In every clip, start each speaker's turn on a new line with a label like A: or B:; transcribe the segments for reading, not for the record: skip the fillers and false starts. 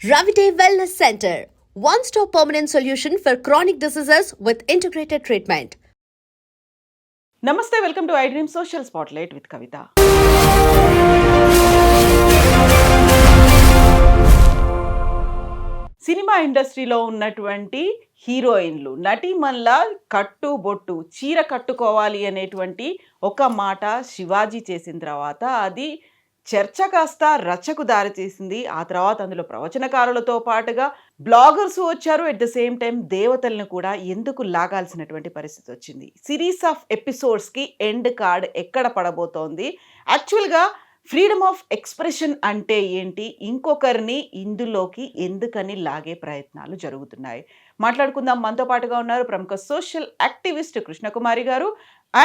A: Ravite Wellness Center, one-stop permanent solution for chronic diseases with integrated treatment.
B: నమస్తే, welcome to I dream social spotlight with Kavitha. Cinema ఇండస్ట్రీలో ఉన్నటువంటి హీరోయిన్లు నటీమణుల కట్టుబొట్టు చీర కట్టుకోవాలి అనేటువంటి ఒక మాట శివాజీ చేసిన తర్వాత అది చర్చ కాస్త రచ్చకు దారితీసింది. ఆ తర్వాత అందులో ప్రవచనకారులతో పాటుగా బ్లాగర్స్ వచ్చారు. ఎట్ ద సేమ్ టైం దేవతలను కూడా ఎందుకు లాగాల్సినటువంటి పరిస్థితి వచ్చింది. సిరీస్ ఆఫ్ ఎపిసోడ్స్కి ఎండ్ కార్డ్ ఎక్కడ పడబోతోంది? యాక్చువల్గా ఫ్రీడమ్ ఆఫ్ ఎక్స్ప్రెషన్ అంటే ఏంటి? ఇంకొకరిని ఇందులోకి ఎందుకని లాగే ప్రయత్నాలు జరుగుతున్నాయి? మాట్లాడుకుందాం. మనతో పాటుగా ఉన్నారు ప్రముఖ సోషల్ యాక్టివిస్ట్ కృష్ణకుమారి గారు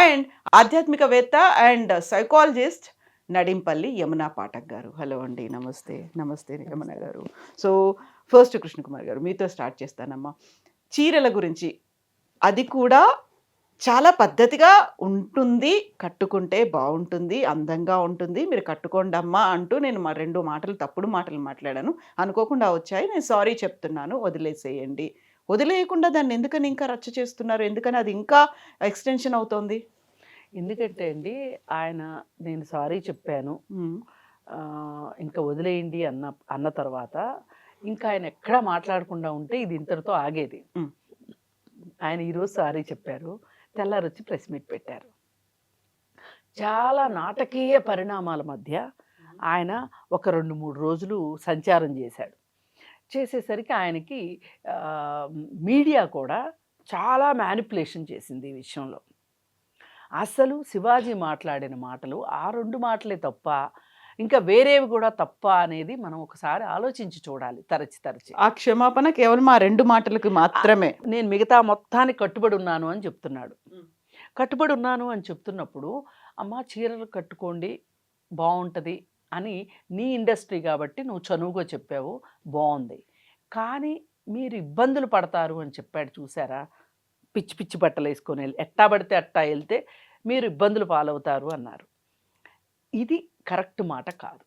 B: అండ్ ఆధ్యాత్మికవేత్త అండ్ సైకాలజిస్ట్ నడింపల్లి యమునా పాఠక్ గారు. హలో అండి, నమస్తే. నమస్తే యమున గారు. సో ఫస్ట్ కృష్ణకుమారి గారు, మీతో స్టార్ట్ చేస్తానమ్మా. చీరల గురించి, అది కూడా చాలా పద్ధతిగా ఉంటుంది, కట్టుకుంటే బాగుంటుంది, అందంగా ఉంటుంది, మీరు కట్టుకోండి అమ్మా అంటూ నేను రెండు మాటలు తప్పుడు మాటలు మాట్లాడాను, అనుకోకుండా వచ్చాయి, నేను సారీ చెప్తున్నాను, వదిలేసేయండి. వదిలేయకుండా దాన్ని ఎందుకని ఇంకా రచ్చ చేస్తున్నారు? ఎందుకని అది ఇంకా ఎక్స్టెన్షన్ అవుతోంది?
C: ఎందుకంటే అండి, నేను సారీ చెప్పాను, ఇంకా వదిలేయండి అన్న తర్వాత ఇంకా ఆయన ఎక్కడా మాట్లాడకుండా ఉంటే ఇది ఇంతటితో ఆగేది. ఆయన ఈరోజు సారీ చెప్పారు, తెల్లారి వచ్చి ప్రెస్ మీట్ పెట్టారు. చాలా నాటకీయ పరిణామాల మధ్య ఆయన ఒక 2-3 రోజులు సంచారం చేశాడు. చేసేసరికి ఆయనకి మీడియా కూడా చాలా మ్యానిపులేషన్ చేసింది ఈ విషయంలో. అసలు శివాజీ మాట్లాడిన మాటలు ఆ 2 మాటలే తప్ప ఇంకా వేరేవి కూడా తప్ప అనేది మనం ఒకసారి ఆలోచించి చూడాలి తరచి.
B: ఆ క్షమాపణ కేవలం ఆ 2 మాటలకు మాత్రమే.
C: నేను మిగతా మొత్తానికి కట్టుబడి ఉన్నాను అని చెప్తున్నాడు. కట్టుబడి ఉన్నాను అని చెప్తున్నప్పుడు, అమ్మ చీరలు కట్టుకోండి బాగుంటుంది అని నీ ఇండస్ట్రీ కాబట్టి నువ్వు చనువుగా చెప్పావు, బాగుంది. కానీ మీరు ఇబ్బందులు పడతారు అని చెప్పాడు, చూసారా? పిచ్చి పిచ్చి బట్టలు వేసుకొని ఎట్టా పడితే అట్టా వెళ్తే మీరు ఇబ్బందులు పాలవుతారు అన్నారు. ఇది కరెక్ట్ మాట కాదు.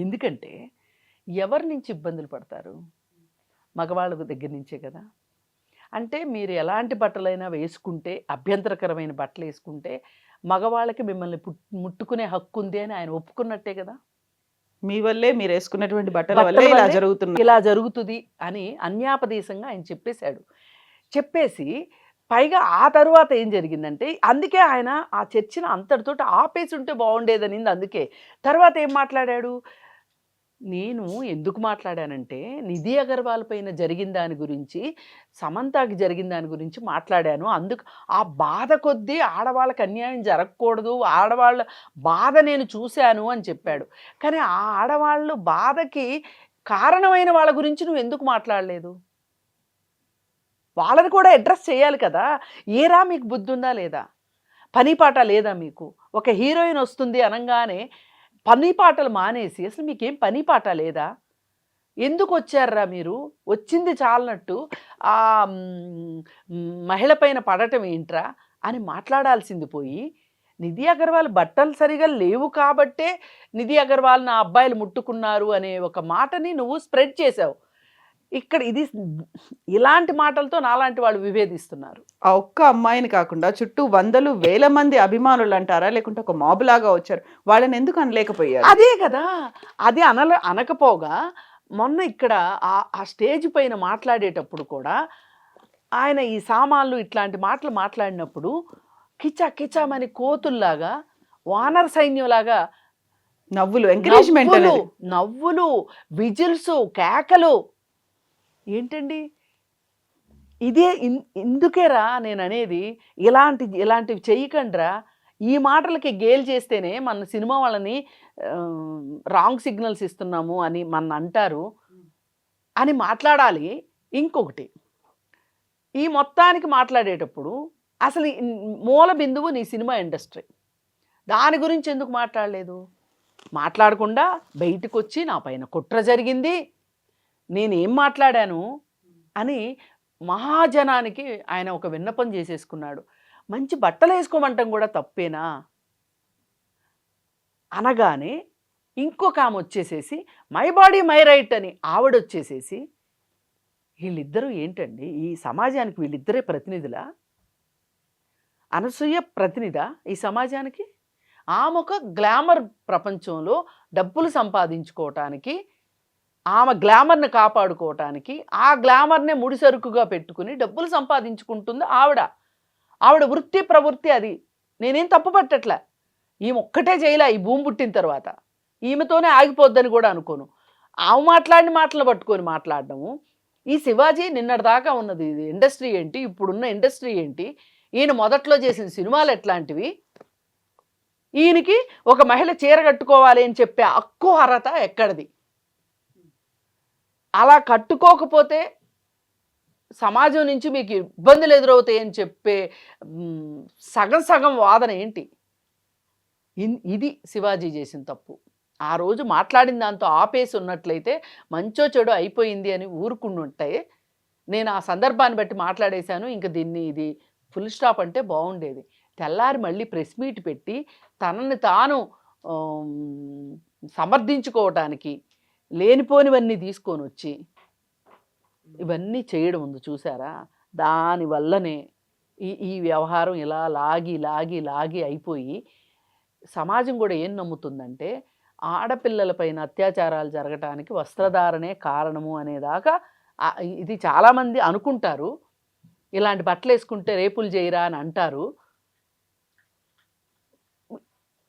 C: ఎందుకంటే ఎవరి నుంచి ఇబ్బందులు పడతారు? మగవాళ్ళ దగ్గర నుంచే కదా. అంటే మీరు ఎలాంటి బట్టలైనా వేసుకుంటే, అభ్యంతరకరమైన బట్టలు వేసుకుంటే మగవాళ్ళకి మిమ్మల్ని ముట్టుకునే హక్కు ఉంది అని ఆయన ఒప్పుకున్నట్టే కదా.
B: మీ వల్లే, మీరు వేసుకున్నటువంటి బట్టల వల్లే ఇలా
C: జరుగుతుంది అని అన్యాపదేశంగా ఆయన చెప్పేశాడు. చెప్పేసి పైగా ఆ తరువాత ఏం జరిగిందంటే, అందుకే ఆయన ఆ చర్చను అంతటితో ఆపేసి ఉంటే బాగుండేదనింది. అందుకే తర్వాత ఏం మాట్లాడాడు? నేను ఎందుకు మాట్లాడానంటే, నిధి అగర్వాల్ పైన జరిగిన దాని గురించి, సమంతకి జరిగిన దాని గురించి మాట్లాడాను. అందుకు ఆ బాధ కొద్దీ ఆడవాళ్ళకి అన్యాయం జరగకూడదు, ఆడవాళ్ళ బాధ నేను చూశాను అని చెప్పాడు. కానీ ఆ ఆడవాళ్ళు బాధకి కారణమైన వాళ్ళ గురించి నువ్వు ఎందుకు మాట్లాడలేదు? వాళ్ళని కూడా అడ్రస్ చేయాలి కదా. ఏరా మీకు బుద్ధి ఉందా లేదా? పనిపాట లేదా మీకు? ఒక హీరోయిన్ వస్తుంది అనగానే పనిపాటలు మానేసి అసలు మీకేం పనిపాట లేదా? ఎందుకు వచ్చారా మీరు? వచ్చింది చాలన్నట్టు ఆ మహిళ పైన పడటం ఏంట్రా అని మాట్లాడాల్సింది పోయి, నిధి అగర్వాల్ బట్టలు సరిగా లేవు కాబట్టే నిధి అగర్వాల్ నా అబ్బాయిలు ముట్టుకున్నారు అనే ఒక మాటని నువ్వు స్ప్రెడ్ చేసావు. ఇక్కడ ఇది ఇలాంటి మాటలతో నాలాంటి వాళ్ళు విభేదిస్తున్నారు.
B: ఆ ఒక్క అమ్మాయిని కాకుండా చుట్టూ 100,000 మంది అభిమానులు అంటారా, లేకుంటే ఒక మాబ్ లాగా వచ్చారు, వాళ్ళని ఎందుకు అనలేకపోయారు?
C: అదే కదా. అది అనకపోగా మొన్న ఇక్కడ ఆ స్టేజ్ పైన మాట్లాడేటప్పుడు కూడా ఆయన ఈ సామాన్లు ఇట్లాంటి మాటలు మాట్లాడినప్పుడు కిచా కిచామని కోతుల్లాగా, వానర సైన్యంలాగా
B: నవ్వులు, ఎంకరేజ్మెంట్,
C: నవ్వులు, విజిల్స్, కేకలు. ఏంటండి ఇదే? ఇందుకేరా నేను అనేది, ఇలాంటివి చెయ్యకండ్రా. ఈ మాటలకి గేల్ చేస్తేనే మన సినిమా వాళ్ళని రాంగ్ సిగ్నల్స్ ఇస్తున్నాము అని మన అంటారు అని మాట్లాడాలి. ఇంకొకటి, ఈ మొత్తానికి మాట్లాడేటప్పుడు అసలు మూల బిందువు నీ సినిమా ఇండస్ట్రీ. దాని గురించి ఎందుకు మాట్లాడలేదు? మాట్లాడకుండా బయటకు వచ్చి నా పైన కుట్ర జరిగింది, నేనేం మాట్లాడాను అని మహాజనానికి ఆయన ఒక విన్నపం చేసేసుకున్నాడు. మంచి బట్టలు వేసుకోమంటాం కూడా తప్పేనా అనగానే ఇంకొక ఆమె వచ్చేసేసి మై బాడీ మై రైట్ అని ఆవిడొచ్చేసేసి, వీళ్ళిద్దరూ ఏంటండి ఈ సమాజానికి వీళ్ళిద్దరే ప్రతినిధులా? అనసూయ ప్రతినిధా ఈ సమాజానికి? ఆమె ఒక గ్లామర్ ప్రపంచంలో డబ్బులు సంపాదించుకోవటానికి, ఆమె గ్లామర్ని కాపాడుకోవటానికి, ఆ గ్లామర్నే ముడిసరుకుగా పెట్టుకుని డబ్బులు సంపాదించుకుంటుంది ఆవిడ. ఆవిడ వృత్తి ప్రవృత్తి అది. నేనేం తప్పు పట్టట్లే. ఈమె ఒక్కటే చేయలే ఈ భూమి పుట్టిన తర్వాత. ఈమెతోనే ఆగిపోద్దని కూడా అనుకోను. ఆమె మాట్లాడిన మాటలు పట్టుకొని మాట్లాడడము. ఈ శివాజీ నిన్నటిదాకా ఉన్నది ఇది ఇండస్ట్రీ ఏంటి, ఇప్పుడున్న ఇండస్ట్రీ ఏంటి, ఈయన మొదట్లో చేసిన సినిమాలు ఎట్లాంటివి, ఈయనకి ఒక మహిళ చీర కట్టుకోవాలి అని చెప్పే హక్కు అర్హత ఎక్కడిది? అలా కట్టుకోకపోతే సమాజం నుంచి మీకు ఇబ్బందులు ఎదురవుతాయని చెప్పే సగం సగం వాదన ఏంటి? ఇది శివాజీ చేసిన తప్పు. ఆ రోజు మాట్లాడిన దాంతో ఆపేసి ఉన్నట్లయితే మంచో చెడు అయిపోయింది అని ఊరుకుంటుంటే, నేను ఆ సందర్భాన్ని బట్టి మాట్లాడేశాను, ఇంక దీన్ని ఇది ఫుల్ స్టాప్ అంటే బాగుండేది. తెల్లారి మళ్ళీ ప్రెస్ మీట్ పెట్టి తనని తాను సమర్థించుకోవటానికి లేనిపోనివన్నీ తీసుకొని వచ్చి ఇవన్నీ చేయడం ఉంది చూసారా? దానివల్లనే ఈ వ్యవహారం ఇలా లాగి లాగి లాగి అయిపోయి సమాజం కూడా ఏం నమ్ముతుందంటే ఆడపిల్లలపైన అత్యాచారాలు జరగటానికి వస్త్రధారణే కారణము అనేదాకా ఇది చాలామంది అనుకుంటారు. ఇలాంటి బట్టలు వేసుకుంటే రేపులు చేయరా అని అంటారు.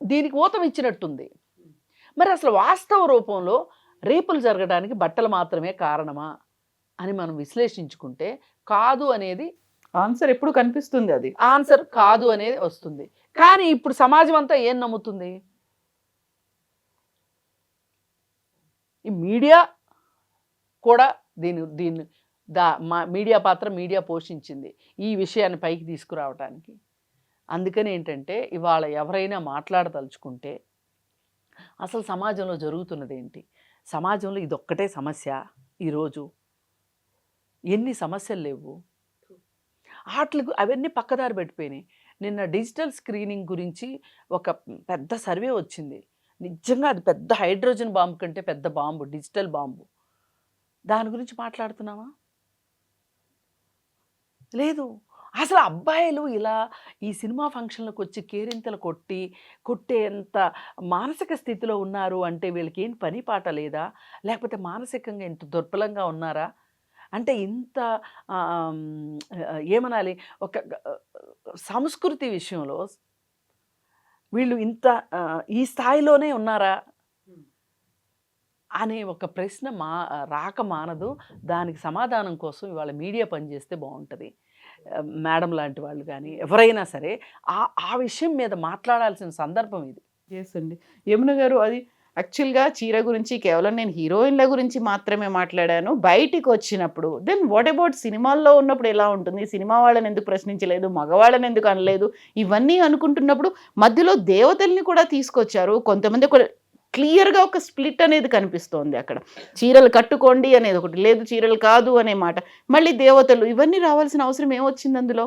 C: దీనికి ఊతం ఇచ్చినట్టుంది. మరి అసలు వాస్తవ రూపంలో రేపులు జరగడానికి బట్టలు మాత్రమే కారణమా అని మనం విశ్లేషించుకుంటే కాదు అనేది
B: ఆన్సర్ ఎప్పుడు కనిపిస్తుంది. అది
C: ఆన్సర్ కాదు అనేది వస్తుంది. కానీ ఇప్పుడు సమాజం అంతా ఏం నమ్ముతుంది? ఈ మీడియా కూడా దీన్ని మీడియా పాత్ర మీడియా పోషించింది ఈ విషయాన్ని పైకి తీసుకురావడానికి. అందుకని ఏంటంటే ఇవాళ ఎవరైనా మాట్లాడదలుచుకుంటే అసలు సమాజంలో జరుగుతున్నది ఏంటి, సమాజంలో ఇదొక్కటే సమస్య, ఈరోజు ఎన్ని సమస్యలు లేవు, వాటికి అవన్నీ పక్కదారి పెట్టిపోయినాయి. నిన్న డిజిటల్ స్క్రీనింగ్ గురించి ఒక పెద్ద సర్వే వచ్చింది. నిజంగా అది పెద్ద హైడ్రోజన్ బాంబు కంటే పెద్ద బాంబు, డిజిటల్ బాంబు. దాని గురించి మాట్లాడుతున్నామా? లేదు. అసలు అబ్బాయిలు ఇలా ఈ సినిమా ఫంక్షన్లకు వచ్చి కేరింతలు కొట్టేంత మానసిక స్థితిలో ఉన్నారు అంటే వీళ్ళకి ఏం పని పాట లేదా, లేకపోతే మానసికంగా ఇంత దుర్బలంగా ఉన్నారా అంటే ఇంత ఏమనాలి, ఒక సంస్కృతి విషయంలో వీళ్ళు ఇంత ఈ స్థాయిలోనే ఉన్నారా అనే ఒక ప్రశ్న రాక మానదు. దానికి సమాధానం కోసం ఇవాళ మీడియా పనిచేస్తే బాగుంటుంది. మేడం లాంటి వాళ్ళు కానీ ఎవరైనా సరే ఆ విషయం మీద మాట్లాడాల్సిన సందర్భం ఇది.
B: ఎస్ అండి. యమున గారు, అది యాక్చువల్గా చీర గురించి కేవలం నేను హీరోయిన్ల గురించి మాత్రమే మాట్లాడాను. బయటికి వచ్చినప్పుడు దెన్ వాట్ అబౌట్ సినిమాల్లో ఉన్నప్పుడు ఎలా ఉంటుంది, సినిమా వాళ్ళని ఎందుకు ప్రశ్నించలేదు, మగవాళ్ళని ఎందుకు అనలేదు, ఇవన్నీ అనుకుంటున్నప్పుడు మధ్యలో దేవతల్ని కూడా తీసుకొచ్చారు. కొంతమంది ఒక క్లియర్గా ఒక స్ప్లిట్ అనేది కనిపిస్తోంది అక్కడ. చీరలు కట్టుకోండి అనేది ఒకటి, లేదు చీరలు కాదు అనే మాట, మళ్ళీ దేవతలు, ఇవన్నీ రావాల్సిన అవసరం ఏమొచ్చింది అందులో?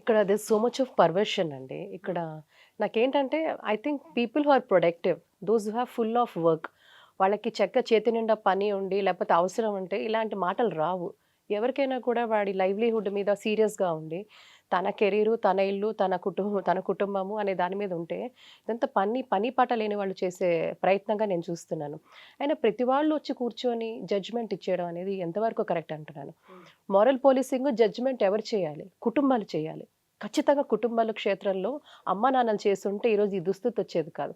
D: ఇక్కడ this so much of perversion అండి. ఇక్కడ నాకేంటంటే I think people who are productive, those who have full of work, వాళ్ళకి చేతి నిండా పని ఉండి లేకపోతే అవసరం ఉంటే ఇలాంటి మాటలు రావు. ఎవరికైనా కూడా వాడి లైవ్లీహుడ్ మీద సీరియస్గా ఉండి తన కెరీరు, తన ఇల్లు, తన కుటుంబము అనే దాని మీద ఉంటే ఇదంతా పని పాట లేని వాళ్ళు చేసే ప్రయత్నంగా నేను చూస్తున్నాను. అయినా ప్రతి వాళ్ళు వచ్చి కూర్చొని జడ్జ్మెంట్ ఇచ్చేయడం అనేది ఎంతవరకు కరెక్ట్ అంటున్నాను. మారల్ పోలీసింగ్ జడ్జ్మెంట్ ఎవరు చేయాలి? కుటుంబాలు చేయాలి. ఖచ్చితంగా కుటుంబాల క్షేత్రంలో అమ్మ నాన్నలు చేస్తుంటే ఈరోజు ఈ దుస్థితి వచ్చేది కాదు.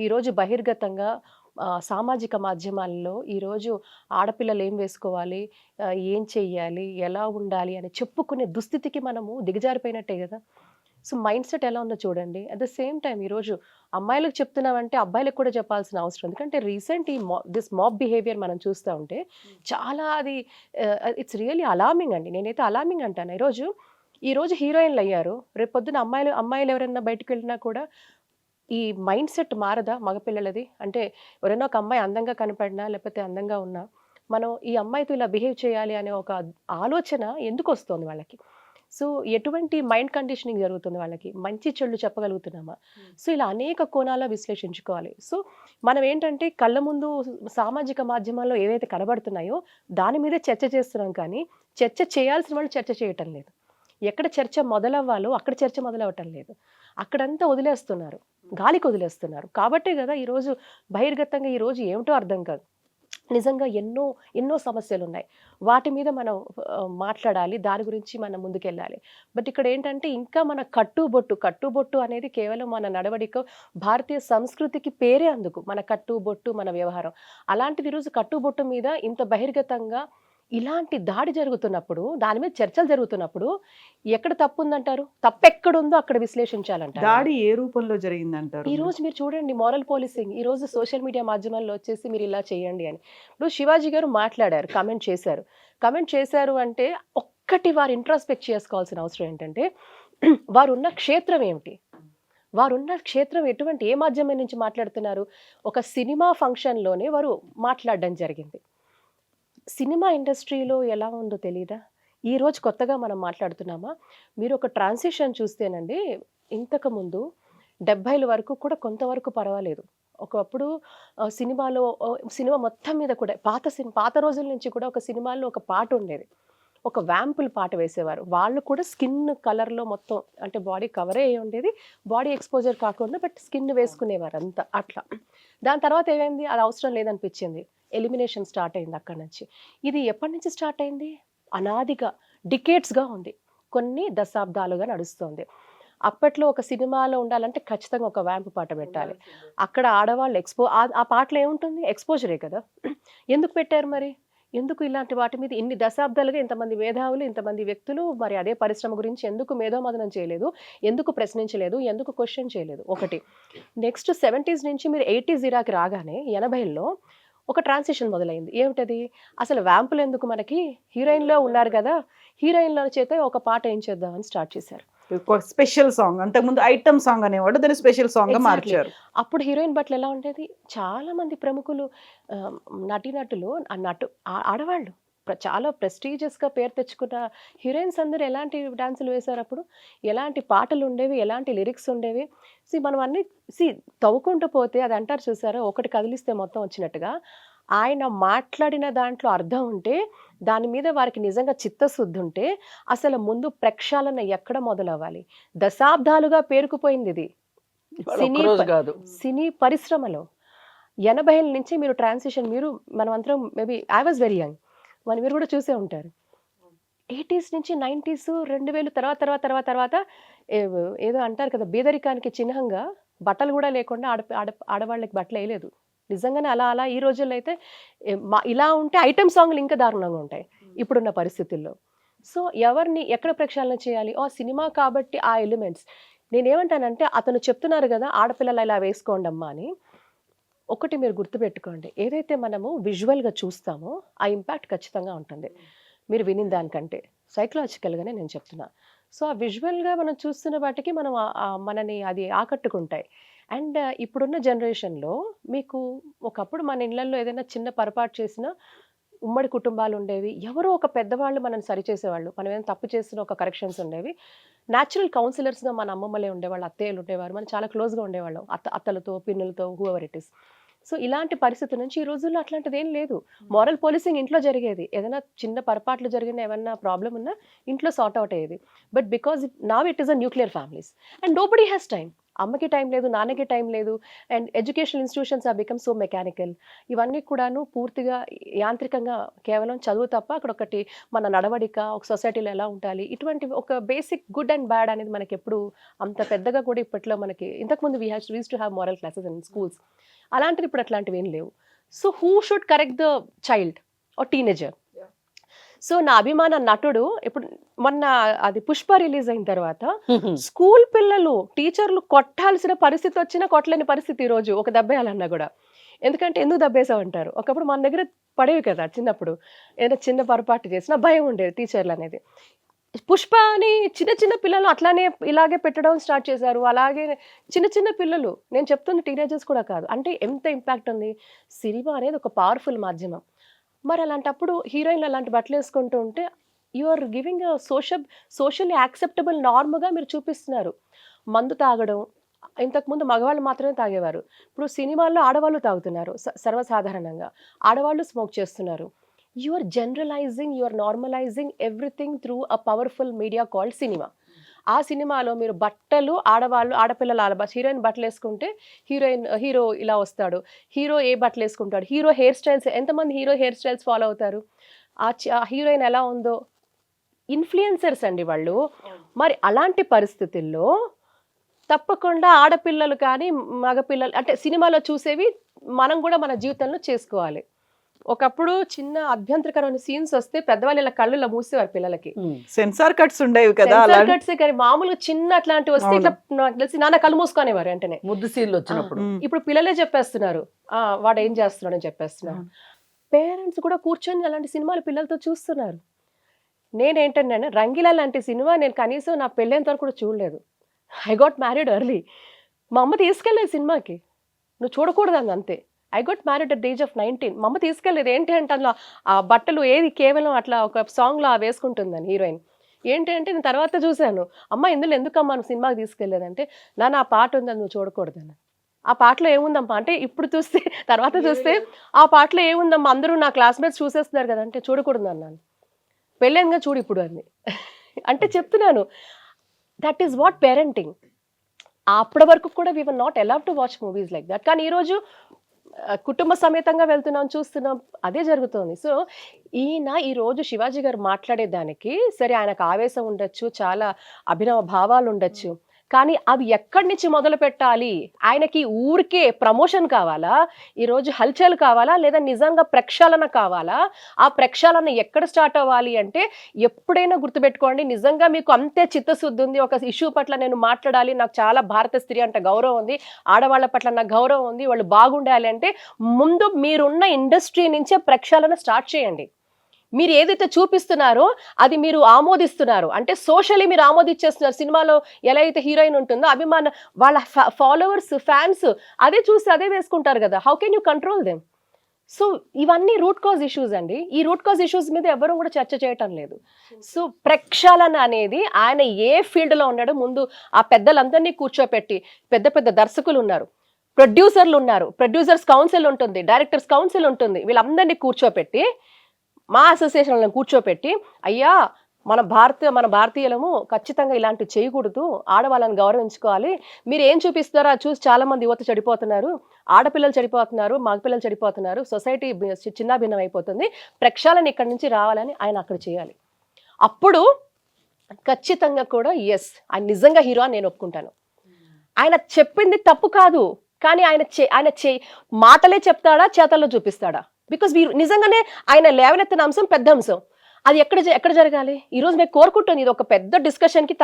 D: ఈరోజు బహిర్గతంగా సామాజిక మాధ్యమాల్లో ఈరోజు ఆడపిల్లలు ఏం వేసుకోవాలి, ఏం చెయ్యాలి, ఎలా ఉండాలి అని చెప్పుకునే దుస్థితికి మనము దిగజారిపోయినట్టే కదా. సో మైండ్ సెట్ ఎలా ఉందో చూడండి. అట్ ద సేమ్ టైం ఈరోజు అమ్మాయిలకు చెప్తున్నామంటే అబ్బాయిలకు కూడా చెప్పాల్సిన అవసరం. ఎందుకంటే రీసెంట్ దిస్ మాబ్ బిహేవియర్ మనం చూస్తూ ఉంటే చాలా అది ఇట్స్ రియల్లీ అలార్మింగ్ అండి. నేనైతే అలార్మింగ్ అంటాను. ఈరోజు హీరోయిన్లు అయ్యారు, రేపు పొద్దున అమ్మాయిలు ఎవరైనా బయటకు వెళ్ళినా కూడా ఈ మైండ్ సెట్ మారదా మగపిల్లలది? అంటే ఎవరైనా ఒక అమ్మాయి అందంగా కనపడినా లేకపోతే అందంగా ఉన్నా మనం ఈ అమ్మాయితో ఇలా బిహేవ్ చేయాలి అనే ఒక ఆలోచన ఎందుకు వస్తుంది వాళ్ళకి? సో ఎటువంటి మైండ్ కండిషనింగ్ జరుగుతుంది వాళ్ళకి, మంచి చెడు చెప్పగలుగుతున్నామా? సో ఇలా అనేక కోణాల్లో విశ్లేషించుకోవాలి. సో మనం ఏంటంటే కళ్ళ ముందు సామాజిక మాధ్యమాల్లో ఏవైతే కనబడుతున్నాయో దాని మీదే చర్చ చేస్తున్నాం, కానీ చర్చ చేయాల్సిన వాళ్ళు చర్చ చేయటం లేదు. ఎక్కడ చర్చ మొదలవ్వాలో అక్కడ చర్చ మొదలవ్వటం లేదు. అక్కడంతా వదిలేస్తున్నారు, గాలికి వదిలేస్తున్నారు. కాబట్టే కదా ఈరోజు బహిర్గతంగా ఈరోజు ఏమిటో అర్థం కాదు. నిజంగా ఎన్నో ఎన్నో సమస్యలు ఉన్నాయి, వాటి మీద మనం మాట్లాడాలి, దాని గురించి మనం ముందుకెళ్ళాలి. బట్ ఇక్కడ ఏంటంటే ఇంకా మన కట్టుబొట్టు అనేది కేవలం మన నడవడిక, భారతీయ సంస్కృతికి పేరే అందుకు, మన కట్టుబొట్టు, మన వ్యవహారం. అలాంటిది ఈరోజు కట్టుబొట్టు మీద ఇంత బహిర్గతంగా ఇలాంటి దాడి జరుగుతున్నప్పుడు, దాని మీద చర్చలు జరుగుతున్నప్పుడు ఎక్కడ తప్పు ఉందంటారు? తప్పెక్కడుందో అక్కడ విశ్లేషించాలంటారు.
B: దాడి ఏ రూపంలో జరిగిందంటారు?
D: ఈ రోజు మీరు చూడండి మోరల్ పోలీసింగ్, ఈ రోజు సోషల్ మీడియా మాధ్యమాల్లో వచ్చేసి మీరు ఇలా చేయండి అని. ఇప్పుడు శివాజీ గారు మాట్లాడారు, కమెంట్ చేశారు అంటే ఒక్కటి వారు ఇంట్రాస్పెక్ట్ చేసుకోవాల్సిన అవసరం ఏంటంటే వారున్న క్షేత్రం ఏమిటి, వారున్న క్షేత్రం ఎటువంటి, ఏ మాధ్యమం నుంచి మాట్లాడుతున్నారు? ఒక సినిమా ఫంక్షన్లోనే వారు మాట్లాడడం జరిగింది. సినిమా ఇండస్ట్రీలో ఎలా ఉందో తెలీదా? ఈరోజు కొత్తగా మనం మాట్లాడుతున్నామా? మీరు ఒక ట్రాన్సిషన్ చూస్తేనండి, ఇంతకుముందు 70ల వరకు కూడా కొంతవరకు పర్వాలేదు. ఒకప్పుడు సినిమా మొత్తం మీద కూడా పాత రోజుల నుంచి కూడా ఒక సినిమాల్లో ఒక పాట ఉండేది, ఒక వ్యాంపుల్ పాట వేసేవారు. వాళ్ళు కూడా స్కిన్ కలర్లో మొత్తం, అంటే బాడీ కవరే అయ్యి ఉండేది, బాడీ ఎక్స్పోజర్ కాకుండా బట్ స్కిన్ వేసుకునేవారు అంతా అట్లా. దాని తర్వాత ఏమైంది, అది అవసరం లేదనిపించింది, ఎలిమినేషన్ స్టార్ట్ అయింది అక్కడి నుంచి. ఇది ఎప్పటి నుంచి స్టార్ట్ అయింది? అనాదిగా, డికేట్స్గా ఉంది, కొన్ని దశాబ్దాలుగా నడుస్తుంది. అప్పట్లో ఒక సినిమాలో ఉండాలంటే ఖచ్చితంగా ఒక వ్యాంపు పాట పెట్టాలి. అక్కడ ఆడవాళ్ళు ఆ పాటలో ఏముంటుంది? ఎక్స్పోజరే కదా. ఎందుకు పెట్టారు మరి? ఎందుకు ఇలాంటి వాటి మీద ఇన్ని దశాబ్దాలుగా ఇంతమంది మేధావులు, ఇంతమంది వ్యక్తులు మరి అదే పరిశ్రమ గురించి ఎందుకు మేధోమథనం చేయలేదు, ఎందుకు ప్రశ్నించలేదు, ఎందుకు క్వశ్చన్ చేయలేదు? ఒకటి. నెక్స్ట్ 70s నుంచి మీరు 80s ఇరాకి రాగానే 80ల్లో ఒక ట్రాన్సిషన్ మొదలైంది. ఏమిటది? అసలు వ్యాంపులు ఎందుకు మనకి, హీరోయిన్లో ఉన్నారు కదా, హీరోయిన్ల చేత ఒక పాట ఏం చేద్దామని స్టార్ట్ చేశారు.
B: స్పెషల్ సాంగ్, అంతకుముందు ఐటమ్ సాంగ్ అనేవాడు, దాన్ని స్పెషల్ సాంగ్ గా మార్చారు.
D: అప్పుడు హీరోయిన్ బట్టలు ఎలా ఉండేది? చాలా మంది ప్రముఖులు, నటీనటులు, ఆడవాళ్ళు చాలా ప్రెస్టీజియస్గా పేరు తెచ్చుకున్న హీరోయిన్స్ అందరూ ఎలాంటి డాన్సులు వేశారు అప్పుడు, ఎలాంటి పాటలు ఉండేవి, ఎలాంటి లిరిక్స్ ఉండేవి. మనం అన్ని తవ్వుకుంటూ పోతే అది అంటారు చూసారా, ఒకటి కదిలిస్తే మొత్తం వచ్చినట్టుగా. ఆయన మాట్లాడిన దాంట్లో అర్థం ఉంటే, దాని మీద వారికి నిజంగా చిత్తశుద్ధి ఉంటే అసలు ముందు ప్రక్షాళన ఎక్కడ మొదలవ్వాలి? దశాబ్దాలుగా పేరుకుపోయింది ఇది సినీ పరిశ్రమలో. 80ల నుంచి మీరు ట్రాన్సిషన్, మనం అందరం maybe I was very young, మీరు కూడా చూసే ఉంటారు. 80s నుంచి 90s, 2000 తర్వాత ఏదో అంటారు కదా, బీదరికానికి చిహ్నంగా బట్టలు కూడా లేకుండా ఆడవాళ్ళకి బట్టలు వేయలేదు. నిజంగానే అలా ఈ రోజుల్లో అయితే ఇలా ఉంటే ఐటమ్ సాంగ్లు ఇంకా దారుణంగా ఉంటాయి ఇప్పుడున్న పరిస్థితుల్లో. సో ఎవరిని ఎక్కడ ప్రక్షాళన చేయాలి? సినిమా కాబట్టి ఆ ఎలిమెంట్స్. నేనేమంటానంటే, అతను చెప్తున్నారు కదా ఆడపిల్లలు ఇలా వేసుకోండి అమ్మా అని. ఒకటి మీరు గుర్తుపెట్టుకోండి, ఏదైతే మనము విజువల్గా చూస్తామో ఆ ఇంపాక్ట్ ఖచ్చితంగా ఉంటుంది మీరు వినిన దానికంటే, సైకలాజికల్గానే నేను చెప్తున్నా. సో ఆ విజువల్గా మనం చూస్తున్న వాటికి మనని అది ఆకట్టుకుంటాయి. అండ్ ఇప్పుడున్న జనరేషన్లో మీకు, ఒకప్పుడు మన ఇళ్లలో ఏదైనా చిన్న పొరపాటు చేసినా ఉమ్మడి కుటుంబాలు ఉండేవి, ఎవరో ఒక పెద్దవాళ్ళు మనల్ని సరిచేసేవాళ్ళు, మనం ఏదైనా తప్పు చేసిన ఒక కరెక్షన్స్ ఉండేవి. న్యాచురల్ కౌన్సిలర్స్గా మన అమ్మమ్మలే ఉండేవాళ్ళు, అత్తయ్యలు ఉండేవారు, మనం చాలా క్లోజ్గా ఉండేవాళ్ళం, అత్తలతో, పిన్నులతో, హూఎవర్ ఇట్ ఇస్. సో ఇలాంటి పరిస్థితి నుంచి ఈ రోజుల్లో అట్లాంటిది ఏం లేదు. మారల్ పోలీసింగ్ ఇంట్లో జరిగేది, ఏదైనా చిన్న పొరపాట్లు జరిగిన, ఏమన్నా ప్రాబ్లం ఉన్నా ఇంట్లో సార్ట్ అవుట్ అయ్యేది. But because now it is a nuclear families and nobody has time. అమ్మకి టైం లేదు, నాన్నకి టైం లేదు, and educational institutions are become so mechanical. ఇవన్నీ కూడాను పూర్తిగా యాంత్రికంగా, కేవలం చదువు తప్ప అక్కడ ఒకటి మన నడవడిక, ఒక సొసైటీలో ఎలా ఉండాలి, ఇటువంటి ఒక బేసిక్ గుడ్ అండ్ బ్యాడ్ అనేది మనకి ఎప్పుడు అంత పెద్దగా కూడా ఇప్పట్లో మనకి, ఇంతకుముందు we use to have moral classes in schools, అలాంటిది ఇప్పుడు అట్లాంటివి ఏం లేవు. So who should correct the child or teenager? So నా అభిమాన నటుడు, ఇప్పుడు మొన్న అది పుష్ప రిలీజ్ అయిన తర్వాత స్కూల్ పిల్లలు, టీచర్లు కొట్టాల్సిన పరిస్థితి వచ్చినా కొట్టలేని పరిస్థితి ఈరోజు, ఒక దెబ్బేయాలన్నా కూడా. ఎందుకంటే ఎందుకు దెబ్బేసావు అంటారు. ఒకప్పుడు మన దగ్గర పడేవి కదా చిన్నప్పుడు, ఏదైనా చిన్న పొరపాటు చేసినా భయం ఉండేది టీచర్లు అనేది. పుష్ప అని చిన్న పిల్లలు అట్లానే ఇలాగే పెట్టడం స్టార్ట్ చేశారు. అలాగే చిన్న పిల్లలు, నేను చెప్తున్న టీనేజర్స్ కూడా కాదు. అంటే ఎంత ఇంపాక్ట్ ఉంది. సినిమా అనేది ఒక పవర్ఫుల్ మాధ్యమం. మరి అలాంటప్పుడు హీరోయిన్లు అలాంటి బట్టలు వేసుకుంటూ ఉంటే you are giving socially acceptable నార్మ్గా మీరు చూపిస్తున్నారు. మందు తాగడం, ఇంతకుముందు మగవాళ్ళు మాత్రమే తాగేవారు, ఇప్పుడు సినిమాల్లో ఆడవాళ్ళు తాగుతున్నారు సర్వసాధారణంగా, ఆడవాళ్ళు స్మోక్ చేస్తున్నారు. You are generalising, you are normalising everything through a powerful media called cinema. ఆ సినిమాలో మీరు బట్టలు, ఆడపిల్లల హీరోయిన్ బట్టలు వేసుకుంటే హీరో ఇలా వస్తాడు, హీరో ఏ బట్టలు వేసుకుంటాడు, హీరో హెయిర్ స్టైల్స్, ఎంతమంది హీరో హెయిర్ స్టైల్స్ ఫాలో అవుతారు, ఆ హీరోయిన్ ఎలా ఉందో, ఇన్ఫ్లుయెన్సర్స్ అండి వాళ్ళు. మరి అలాంటి పరిస్థితుల్లో తప్పకుండా ఆడపిల్లలు కానీ మగపిల్లలు అంటే సినిమాలో చూసేవి మనం కూడా మన జీవితంలో చేసుకోవాలి. ఒకప్పుడు చిన్న అభ్యంతరకరమైన సీన్స్ వస్తే పెద్దవాళ్ళు ఇలా కళ్ళు మూసేవారు పిల్లలకి.
B: సెన్సార్ కట్స్ ఉండేవి కదా,
D: కట్స్ కానీ మామూలుగా చిన్న అట్లాంటివి వస్తే ఇట్లా నాకు తెలిసి నాన్న కళ్ళు మూసుకునేవారు వెంటనే.
C: ముద్దు సీన్లు వచ్చినప్పుడు
D: ఇప్పుడు పిల్లలే చెప్పేస్తున్నారు వాడు ఏం చేస్తున్నాడు అని చెప్పేస్తున్నారు. పేరెంట్స్ కూడా కూర్చొని అలాంటి సినిమాలు పిల్లలతో చూస్తున్నారు. నేనేంటంటే రంగీలా లాంటి సినిమా నేను కనీసం నా పెళ్ళేంత వరకు కూడా చూడలేదు. I got married early. మా అమ్మ తీసుకెళ్ళలేదు సినిమాకి, నువ్వు చూడకూడదు అంది అంతే. I got married at the age of 19. మా అమ్మ తీసుకెళ్ళలేదు. ఏంటి అంటే అందులో ఆ బట్టలు ఏది కేవలం అట్లా ఒక సాంగ్లో వేసుకుంటుందని హీరోయిన్. ఏంటి అంటే నేను తర్వాత చూశాను, అమ్మ ఇందులో ఎందుకమ్మా నువ్వు సినిమాకి తీసుకెళ్ళలేదంటే, నాన్న ఆ పాట ఉందని నువ్వు చూడకూడదని. ఆ పాటలో ఏముందమ్మా అంటే ఇప్పుడు చూస్తే తర్వాత చూస్తే ఆ పాటలో ఏముందమ్మా అందరూ నా క్లాస్మేట్స్ చూసేస్తున్నారు కదా అంటే చూడకూడదు అన్నాను. పెళ్ళైనగా చూడు ఇప్పుడు అని అంటే చెప్తున్నాను. That is what parenting. అప్పటి వరకు కూడా we were not allowed to watch movies like that. కానీ ఈరోజు కుటుంబ సమేతంగా వెళ్తున్నాం, చూస్తున్నాం, అదే జరుగుతుంది. సో ఈరోజు శివాజీ గారు మాట్లాడేదానికి సరే ఆయనకు ఆవేశం ఉండొచ్చు, చాలా అభినవ భావాలు ఉండొచ్చు, కానీ అవి ఎక్కడి నుంచి మొదలు పెట్టాలి? ఆయనకి ఊరికే ప్రమోషన్ కావాలా, ఈరోజు హల్చల్ కావాలా, లేదా నిజంగా ప్రక్షాళన కావాలా? ఆ ప్రక్షాళన ఎక్కడ స్టార్ట్ అవ్వాలి అంటే, ఎప్పుడైనా గుర్తుపెట్టుకోండి, నిజంగా మీకు అంతే చిత్తశుద్ధి ఉంది, ఒక ఇష్యూ పట్ల నేను మాట్లాడాలి, నాకు చాలా భారత స్త్రీ అంటే గౌరవం ఉంది, ఆడవాళ్ళ పట్ల నాకు గౌరవం ఉంది, వాళ్ళు బాగుండాలి అంటే ముందు మీరున్న ఇండస్ట్రీ నుంచే ప్రక్షాళన స్టార్ట్ చేయండి. మీరు ఏదైతే చూపిస్తున్నారో అది మీరు ఆమోదిస్తున్నారు అంటే సోషల్లీ మీరు ఆమోదించేస్తున్నారు. సినిమాలో ఎలా అయితే హీరోయిన్ ఉంటుందో అభిమాన వాళ్ళ ఫాలోవర్స్, ఫ్యాన్స్ అదే చూసి అదే వేసుకుంటారు కదా. How can you control them? So ఇవన్నీ రూట్ కాజ్ ఇష్యూస్ అండి. ఈ రూట్ కాజ్ ఇష్యూస్ మీద ఎవరు కూడా చర్చ చేయటం లేదు. సో ప్రక్షాళన అనేది ఆయన ఏ ఫీల్డ్లో ఉన్నాడో ముందు ఆ పెద్దలందరినీ కూర్చోపెట్టి, పెద్ద పెద్ద దర్శకులు ఉన్నారు, ప్రొడ్యూసర్లు ఉన్నారు, ప్రొడ్యూసర్స్ కౌన్సిల్ ఉంటుంది, డైరెక్టర్స్ కౌన్సిల్ ఉంటుంది, వీళ్ళందరినీ కూర్చోపెట్టి మా అసోసియేషన్లను కూర్చోపెట్టి, అయ్యా మన భారతీయులము ఖచ్చితంగా ఇలాంటివి చేయకూడదు, ఆడవాళ్ళని గౌరవించుకోవాలి, మీరు ఏం చూపిస్తారో అది చూసి చాలా మంది యువత చెడిపోతున్నారు, ఆడపిల్లలు చెడిపోతున్నారు, మగపిల్లలు చెడిపోతున్నారు, సొసైటీ చిన్నాభిన్నం అయిపోతుంది, ప్రక్షాళన ఇక్కడి నుంచి రావాలని ఆయన అక్కడ చేయాలి. అప్పుడు ఖచ్చితంగా కూడా ఎస్ ఆయన నిజంగా హీరో అని నేను ఒప్పుకుంటాను. ఆయన చెప్పింది తప్పు కాదు, కానీ ఆయన మాటలే చెప్తాడా, చేతల్లో చూపిస్తాడా? బికాజ్ నిజంగానే ఆయన లేవనెత్తిన అంశం పెద్ద అంశం, అది ఎక్కడ జరగాలి? ఈరోజు మేము కోరుకుంటుంది, ఇది ఒక పెద్ద డిస్కషన్కి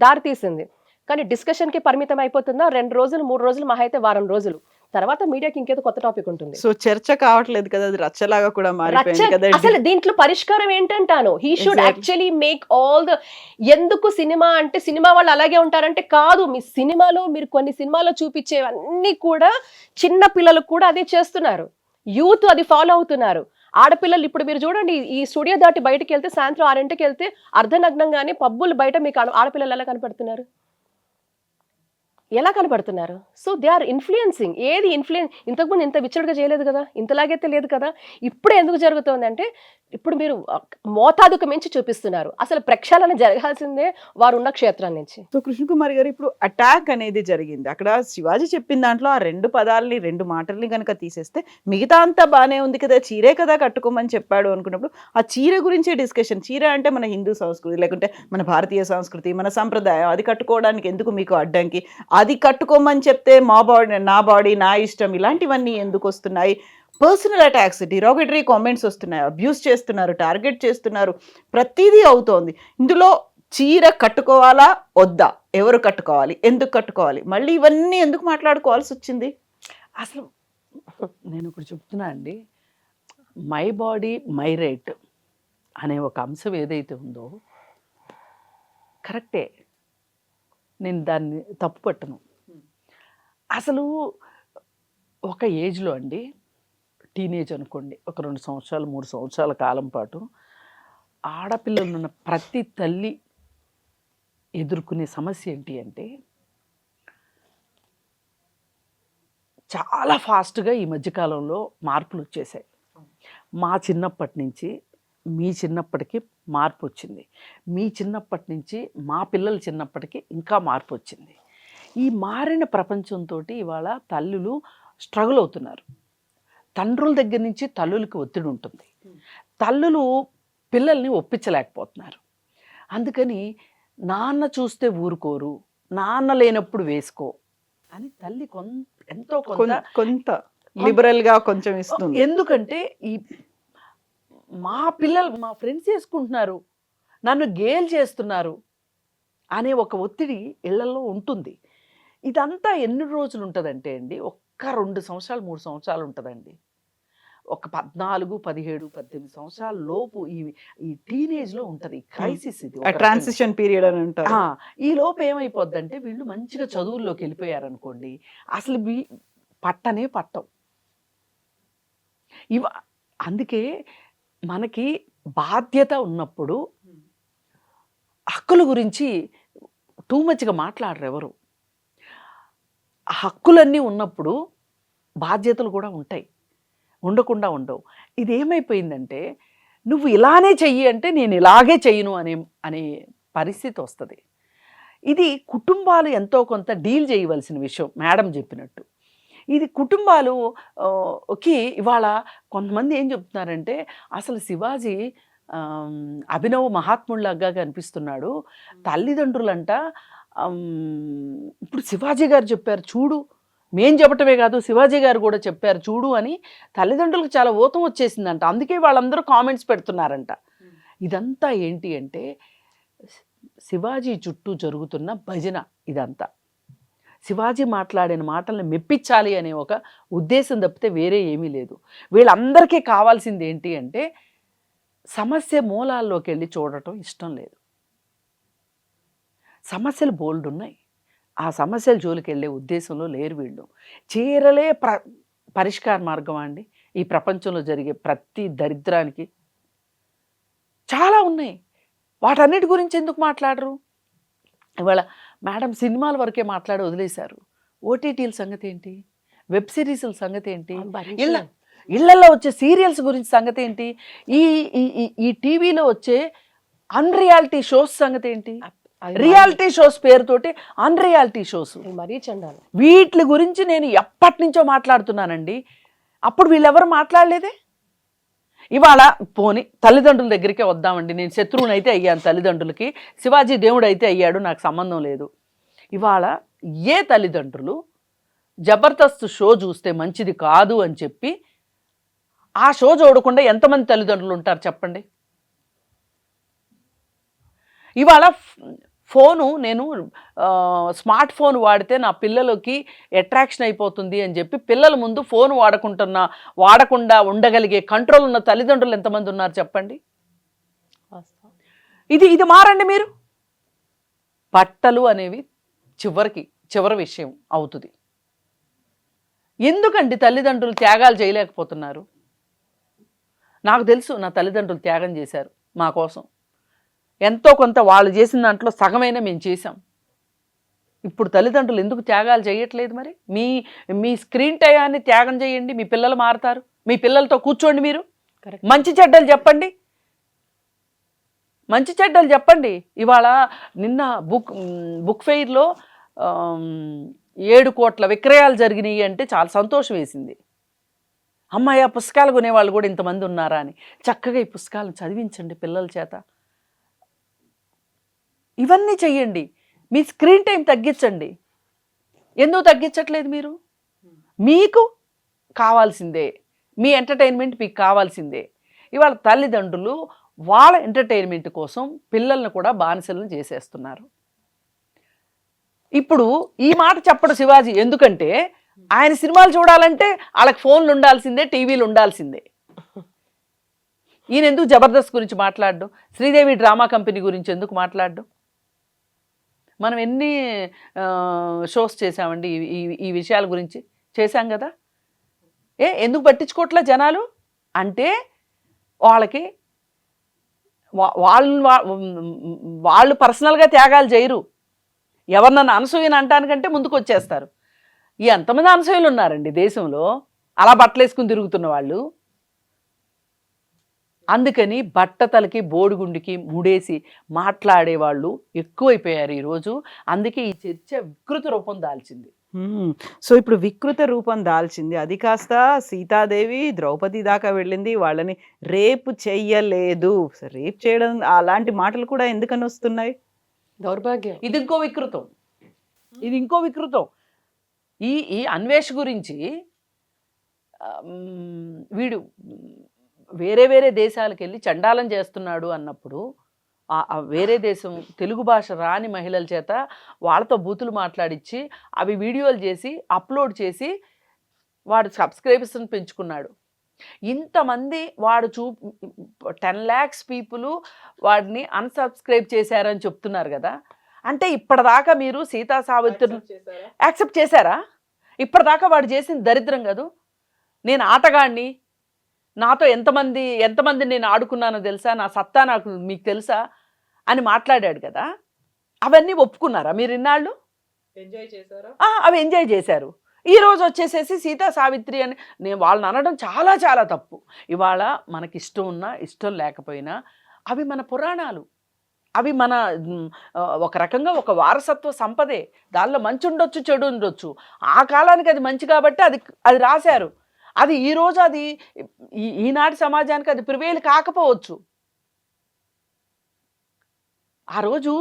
D: దారి తీసింది, కానీ డిస్కషన్కి పరిమితం అయిపోతుందా? 2 రోజులు 3 రోజులు, మహా అయితే వారం రోజులు, తర్వాత మీడియాకి ఇంకేదో కొత్త టాపిక్ ఉంటుంది.
B: సో చర్చ కావట్లేదు కదా, అది రచ్చలాగా కూడా మారిపోయింది కదా.
D: అసలు దీంట్లో పరిష్కారం ఏంటంటాను, he should actually make all ఎందుకు సినిమా అంటే సినిమా వాళ్ళు అలాగే ఉంటారంటే కాదు, మీ సినిమాలో మీరు కొన్ని సినిమాలో చూపించేవన్నీ కూడా చిన్న పిల్లలకు కూడా అదే చేస్తున్నారు, యూత్ అది ఫాలో అవుతున్నారు. ఆడపిల్లలు ఇప్పుడు మీరు చూడండి, ఈ స్టూడియో దాటి బయటకు వెళ్తే సాయంత్రం 6ంటికి వెళ్తే అర్ధనగ్నంగానే పబ్బులు బయట మీకు ఆడపిల్లలు ఎలా కనపడుతున్నారు? So they are influencing. ఏది ఇంతకుముందు ఇంత విచ్చడుగా చేయలేదు కదా, ఇంతలాగైతే లేదు కదా. ఇప్పుడు ఎందుకు జరుగుతుంది అంటే ఇప్పుడు మీరు మోతాదుకు మించి చూపిస్తున్నారు. అసలు ప్రక్షాళన జరగాల్సిందే వారు ఉన్న క్షేత్రం నుంచి.
B: సో కృష్ణకుమారి గారు, ఇప్పుడు అటాక్ అనేది జరిగింది, అక్కడ శివాజీ చెప్పిన దాంట్లో ఆ 2 పదాలని 2 మాటల్ని కనుక తీసేస్తే మిగతా అంతా బాగానే ఉంది కదా, చీరే కదా కట్టుకోమని చెప్పాడు అనుకున్నప్పుడు ఆ చీర గురించే డిస్కషన్. చీర అంటే మన హిందూ సంస్కృతి, లేకుంటే మన భారతీయ సంస్కృతి, మన సంప్రదాయం, అది కట్టుకోవడానికి ఎందుకు మీకు అడ్డంకి, అది కట్టుకోమని చెప్తే నా బాడీ నా ఇష్టం, ఇలాంటివన్నీ ఎందుకు వస్తున్నాయి? పర్సనల్ అటాక్స్, డిరాగేటరీ కామెంట్స్ వస్తున్నాయి, అబ్యూస్ చేస్తున్నారు, టార్గెట్ చేస్తున్నారు, ప్రతిదీ అవుతోంది. ఇందులో చీర కట్టుకోవాలా వద్దా, ఎవరు కట్టుకోవాలి, ఎందుకు కట్టుకోవాలి, మళ్ళీ ఇవన్నీ ఎందుకు మాట్లాడుకోవాల్సి వచ్చింది?
C: అసలు నేను ఇప్పుడు చెప్తున్నా అండి, మై బాడీ మై రైట్ అనే ఒక అంశం ఏదైతే ఉందో కరెక్టే, నేను దాన్ని తప్పు పట్టను. అసలు ఒక ఏజ్లో అండి, టీనేజ్ అనుకోండి, ఒక 2 సంవత్సరాలు 3 సంవత్సరాల కాలం పాటు ఆడపిల్లలు ఉన్న ప్రతి తల్లి ఎదుర్కొనే సమస్య ఏంటి అంటే చాలా ఫాస్ట్గా ఈ మధ్యకాలంలో మార్పులు వచ్చేసాయి. మా చిన్నప్పటి నుంచి మీ చిన్నప్పటికి మార్పు వచ్చింది, మీ చిన్నప్పటి నుంచి మా పిల్లలు చిన్నప్పటికి ఇంకా మార్పు వచ్చింది. ఈ మారిన ప్రపంచంతో ఇవాళ తల్లులు స్ట్రగుల్ అవుతున్నారు. తండ్రుల దగ్గర నుంచి తల్లులకు ఒత్తిడి ఉంటుంది, తల్లులు పిల్లల్ని ఒప్పించలేకపోతున్నారు. అందుకని నాన్న చూస్తే ఊరుకోరు, నాన్న లేనప్పుడు వేసుకో అని తల్లి ఎంతో
B: కొంత లిబరల్గా కొంచెం ఇస్తుంది.
C: ఎందుకంటే ఈ మా పిల్లలు మా ఫ్రెండ్స్ వేసుకుంటున్నారు, నన్ను గేల్ చేస్తున్నారు అనే ఒక ఒత్తిడి ఇళ్లలో ఉంటుంది. ఇదంతా ఎన్ని రోజులు ఉంటుందంటే అండి, ఒక్క 2 సంవత్సరాలు 3 సంవత్సరాలు ఉంటుందండి. ఒక 14, 17, 18 సంవత్సరాల లోపు ఈ టీనేజ్లో ఉంటుంది క్రైసిస్. ఇది
B: ట్రాన్సిషన్ పీరియడ్ అని అంటారు.
C: ఈ లోపు ఏమైపోద్దంటే వీళ్ళు మంచిగా చదువుల్లోకి వెళ్ళిపోయారనుకోండి, అసలు పట్టనే పట్టం అందుకే మనకి బాధ్యత ఉన్నప్పుడు హక్కుల గురించి టూ మచ్గా మాట్లాడరు ఎవరు. హక్కులన్నీ ఉన్నప్పుడు బాధ్యతలు కూడా ఉంటాయి, ఉండకుండా ఉండవు. ఇది ఏమైపోయిందంటే నువ్వు ఇలానే చెయ్యి అంటే నేను ఇలాగే చెయ్యను అనే పరిస్థితి వస్తుంది. ఇది కుటుంబాలు ఎంతో కొంత డీల్ చేయవలసిన విషయం. మేడం చెప్పినట్టు ఇది కుటుంబాలుకి ఇవాళ కొంతమంది ఏం చెప్తున్నారంటే అసలు శివాజీ అభినవ మహాత్ముడిలాగా కనిపిస్తున్నాడు, తల్లిదండ్రులంట ఇప్పుడు శివాజీ గారు చెప్పారు చూడు, మేం చెప్పటమే కాదు శివాజీ గారు కూడా చెప్పారు చూడు అని తల్లిదండ్రులకు చాలా ఊతం వచ్చేసిందంట. అందుకే వాళ్ళందరూ కామెంట్స్ పెడుతున్నారంట. ఇదంతా ఏంటి అంటే శివాజీ చుట్టూ జరుగుతున్న భజన. ఇదంతా శివాజీ మాట్లాడిన మాటల్ని మెప్పించాలి అనే ఒక ఉద్దేశం తప్పితే వేరే ఏమీ లేదు. వీళ్ళందరికీ కావాల్సింది ఏంటి అంటే సమస్య మూలాల్లోకి వెళ్ళి చూడటం ఇష్టం లేదు. సమస్యలు బోల్డ్ ఉన్నాయి, ఆ సమస్యల జోలికి వెళ్ళే ఉద్దేశంలో లేరు వీళ్ళు. చీరలే పరిష్కార మార్గం అండి. ఈ ప్రపంచంలో జరిగే ప్రతి దరిద్రానికి చాలా ఉన్నాయి. వాటన్నిటి గురించి ఎందుకు మాట్లాడరు? ఇవాళ మేడం సినిమాల వరకే మాట్లాడి వదిలేశారు. ఓటీటీల సంగతి ఏంటి, వెబ్ సిరీస్ల సంగతి ఏంటి, ఇళ్లలో వచ్చే సీరియల్స్ గురించి సంగతి ఏంటి, ఈ టీవీలో వచ్చే అన్రియాలిటీ షోస్ సంగతి ఏంటి, రియాలిటీ షోస్ పేరుతోటి అన్రియాలిటీ షోస్
D: మరీ చండాలి.
C: వీటి గురించి నేను ఎప్పటి నుంచో మాట్లాడుతున్నానండి. అప్పుడు వీళ్ళెవరు మాట్లాడలేదే. ఇవాళ పోని తల్లిదండ్రుల దగ్గరికే వద్దామండి. నేను శత్రువుని అయితే అయ్యాను తల్లిదండ్రులకి, శివాజీ దేవుడు అయితే అయ్యాడు, నాకు సంబంధం లేదు. ఇవాళ ఏ తల్లిదండ్రులు జబర్దస్త్ షో చూస్తే మంచిది కాదు అని చెప్పి ఆ షో చూడకుండా ఎంతమంది తల్లిదండ్రులు ఉంటారు చెప్పండి? ఇవాళ ఫోను నేను స్మార్ట్ ఫోన్ వాడితే నా పిల్లలకి అట్రాక్షన్ అయిపోతుంది అని చెప్పి పిల్లల ముందు ఫోన్ వాడకుండా ఉండగలిగే కంట్రోల్ ఉన్న తల్లిదండ్రులు ఎంతమంది ఉన్నారు చెప్పండి? ఇది మారండి మీరు. బట్టలు అనేవి చివరి విషయం అవుతుంది. ఎందుకండి తల్లిదండ్రులు త్యాగాలు చేయలేకపోతున్నారు? నాకు తెలుసు నా తల్లిదండ్రులు త్యాగం చేశారు మా కోసం. ఎంతో కొంత వాళ్ళు చేసిన దాంట్లో సగమైనా మేము చేసాం. ఇప్పుడు తల్లిదండ్రులు ఎందుకు త్యాగాలు చేయట్లేదు? మరి మీ స్క్రీన్ టైయాన్ని త్యాగం చేయండి, మీ పిల్లలు మారుతారు. మీ పిల్లలతో కూర్చోండి, మీరు మంచి చెడ్డలు చెప్పండి, మంచి చెడ్డలు చెప్పండి. ఇవాళ నిన్న బుక్ ఫెయిర్లో 7 కోట్ల విక్రయాలు జరిగినాయి అంటే చాలా సంతోషం వేసింది. అమ్మాయి పుస్తకాలు కొనేవాళ్ళు కూడా ఇంతమంది ఉన్నారా అని. చక్కగా ఈ పుస్తకాలను చదివించండి పిల్లల చేత. ఇవన్నీ చెయ్యండి. మీ స్క్రీన్ టైం తగ్గించండి. ఎందుకు తగ్గించట్లేదు మీరు? మీకు కావాల్సిందే, మీ ఎంటర్టైన్మెంట్ మీకు కావాల్సిందే. ఇవాళ తల్లిదండ్రులు వాళ్ళ ఎంటర్టైన్మెంట్ కోసం పిల్లల్ని కూడా బానిసలను చేసేస్తున్నారు. ఇప్పుడు ఈ మాట చెప్పడు శివాజీ. ఎందుకంటే ఆయన సినిమాలు చూడాలంటే వాళ్ళకి ఫోన్లు ఉండాల్సిందే, టీవీలు ఉండాల్సిందే. ఈయన ఎందుకు జబర్దస్త్ గురించి మాట్లాడు, శ్రీదేవి డ్రామా కంపెనీ గురించి ఎందుకు మాట్లాడు? మనం ఎన్ని షోస్ చేసామండి ఈ విషయాల గురించి చేశాం కదా. ఎందుకు పట్టించుకోవట్లే జనాలు? అంటే వాళ్ళకి వాళ్ళు పర్సనల్గా త్యాగాలు చేయరు. ఎవరినన్నా అనసూయని అంటానికంటే ముందుకు వచ్చేస్తారు. ఎంతమంది అనసూయలు ఉన్నారండి దేశంలో అలా బట్టలేసుకుని తిరుగుతున్న వాళ్ళు. అందుకని బట్టతలకి బోడిగుండికి ముడేసి మాట్లాడేవాళ్ళు ఎక్కువైపోయారు ఈరోజు. అందుకే ఈ చర్చ వికృత రూపం దాల్చింది.
B: సో ఇప్పుడు వికృత రూపం దాల్చింది. అది కాస్త సీతాదేవి ద్రౌపది దాకా వెళ్ళింది. వాళ్ళని రేపు చెయ్యలేదు. రేప్ చేయడం అలాంటి మాటలు కూడా ఎందుకని వస్తున్నాయి?
D: దౌర్భాగ్యం.
C: ఇది ఇంకో వికృతం. ఇది ఇంకో వికృతం. ఈ ఈ అన్వేష్ గురించి వీడు వేరే వేరే దేశాలకు వెళ్ళి చండాలం చేస్తున్నాడు అన్నప్పుడు వేరే దేశం తెలుగు భాష రాని మహిళల చేత వాళ్ళతో బూతులు మాట్లాడించి అవి వీడియోలు చేసి అప్లోడ్ చేసి వాడు సబ్స్క్రైబర్స్ని పెంచుకున్నాడు. ఇంతమంది వాడు 10 lakhs పీపుల్ వాడిని అన్సబ్స్క్రైబ్ చేశారని చెప్తున్నారు కదా. అంటే ఇప్పటిదాకా మీరు సీతా సావిత్రిని యాక్సెప్ట్ చేశారా? ఇప్పటిదాకా వాడు చేసిన దరిద్రం కాదు. నేను ఆటగాడిని, నాతో ఎంతమంది నేను ఆడుకున్నానో తెలుసా, నా సత్తా నాకు మీకు తెలుసా అని మాట్లాడాడు కదా. అవన్నీ ఒప్పుకున్నారా మీరు ఇన్నాళ్ళు?
B: ఎంజాయ్ చేశారా?
C: అవి ఎంజాయ్ చేశారు. ఈరోజు వచ్చేసేసి సీతా సావిత్రి అని నేను వాళ్ళని అనడం చాలా చాలా తప్పు. ఇవాళ మనకి ఇష్టం ఉన్నా ఇష్టం లేకపోయినా అవి మన పురాణాలు, అవి మన ఒక రకంగా ఒక వారసత్వ సంపదే. దానిలో మంచి ఉండొచ్చు, చెడు ఉండొచ్చు. ఆ కాలానికి అది మంచి కాబట్టి అది రాశారు. అది ఈరోజు అది ఈనాటి సమాజానికి అది ప్రివేలు కాకపోవచ్చు. ఆ రోజు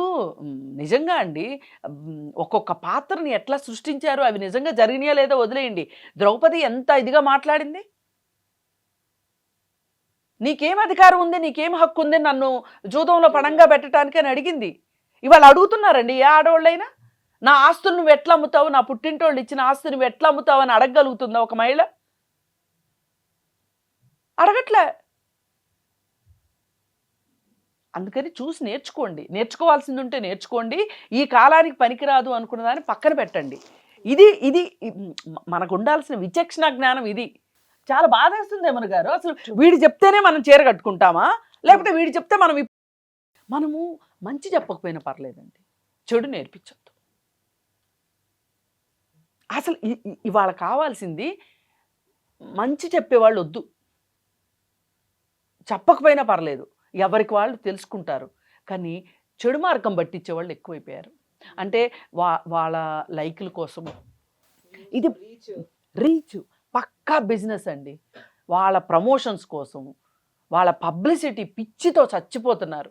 C: నిజంగా అండి ఒక్కొక్క పాత్రని ఎట్లా సృష్టించారు, అవి నిజంగా జరిగినాయా లేదో వదిలేయండి. ద్రౌపది ఎంత ఇదిగా మాట్లాడింది. నీకేం అధికారం ఉంది, నీకేం హక్కు ఉంది నన్ను జూదంలో పణంగా పెట్టడానికి అని అడిగింది. ఇవాళ అడుగుతున్నారండి ఏ ఆడవాళ్ళైనా. నా ఆస్తులు నువ్వు ఎట్లా అమ్ముతావు, నా పుట్టింటోళ్ళు ఇచ్చిన ఆస్తులు నువ్వు ఎట్లా అమ్ముతావు అని అడగగలుగుతుందా ఒక మహిళ? అడగట్లే. అందుకని చూసి నేర్చుకోండి. నేర్చుకోవాల్సింది ఉంటే నేర్చుకోండి. ఈ కాలానికి పనికిరాదు అనుకున్న దాన్ని పక్కన పెట్టండి. ఇది మనకు ఉండాల్సిన విచక్షణ జ్ఞానం. ఇది చాలా బాధేస్తుంది ఏమన్న గారు. అసలు వీడు చెప్తేనే మనం చీర కట్టుకుంటామా, లేకపోతే వీడు చెప్తే మనము మంచి చెప్పకపోయినా పర్లేదండి, చెడు నేర్పించొద్దు. అసలు ఇవాళ కావాల్సింది మంచి చెప్పేవాళ్ళు వద్దు. చెప్పకపోయినా పర్లేదు, ఎవరికి వాళ్ళు తెలుసుకుంటారు. కానీ చెడు మార్గం పట్టించేవాళ్ళు ఎక్కువైపోయారు. అంటే వాళ్ళ లైకుల కోసము ఇది రీచ్ పక్కా బిజినెస్ అండి. వాళ్ళ ప్రమోషన్స్ కోసం, వాళ్ళ పబ్లిసిటీ పిచ్చితో చచ్చిపోతున్నారు.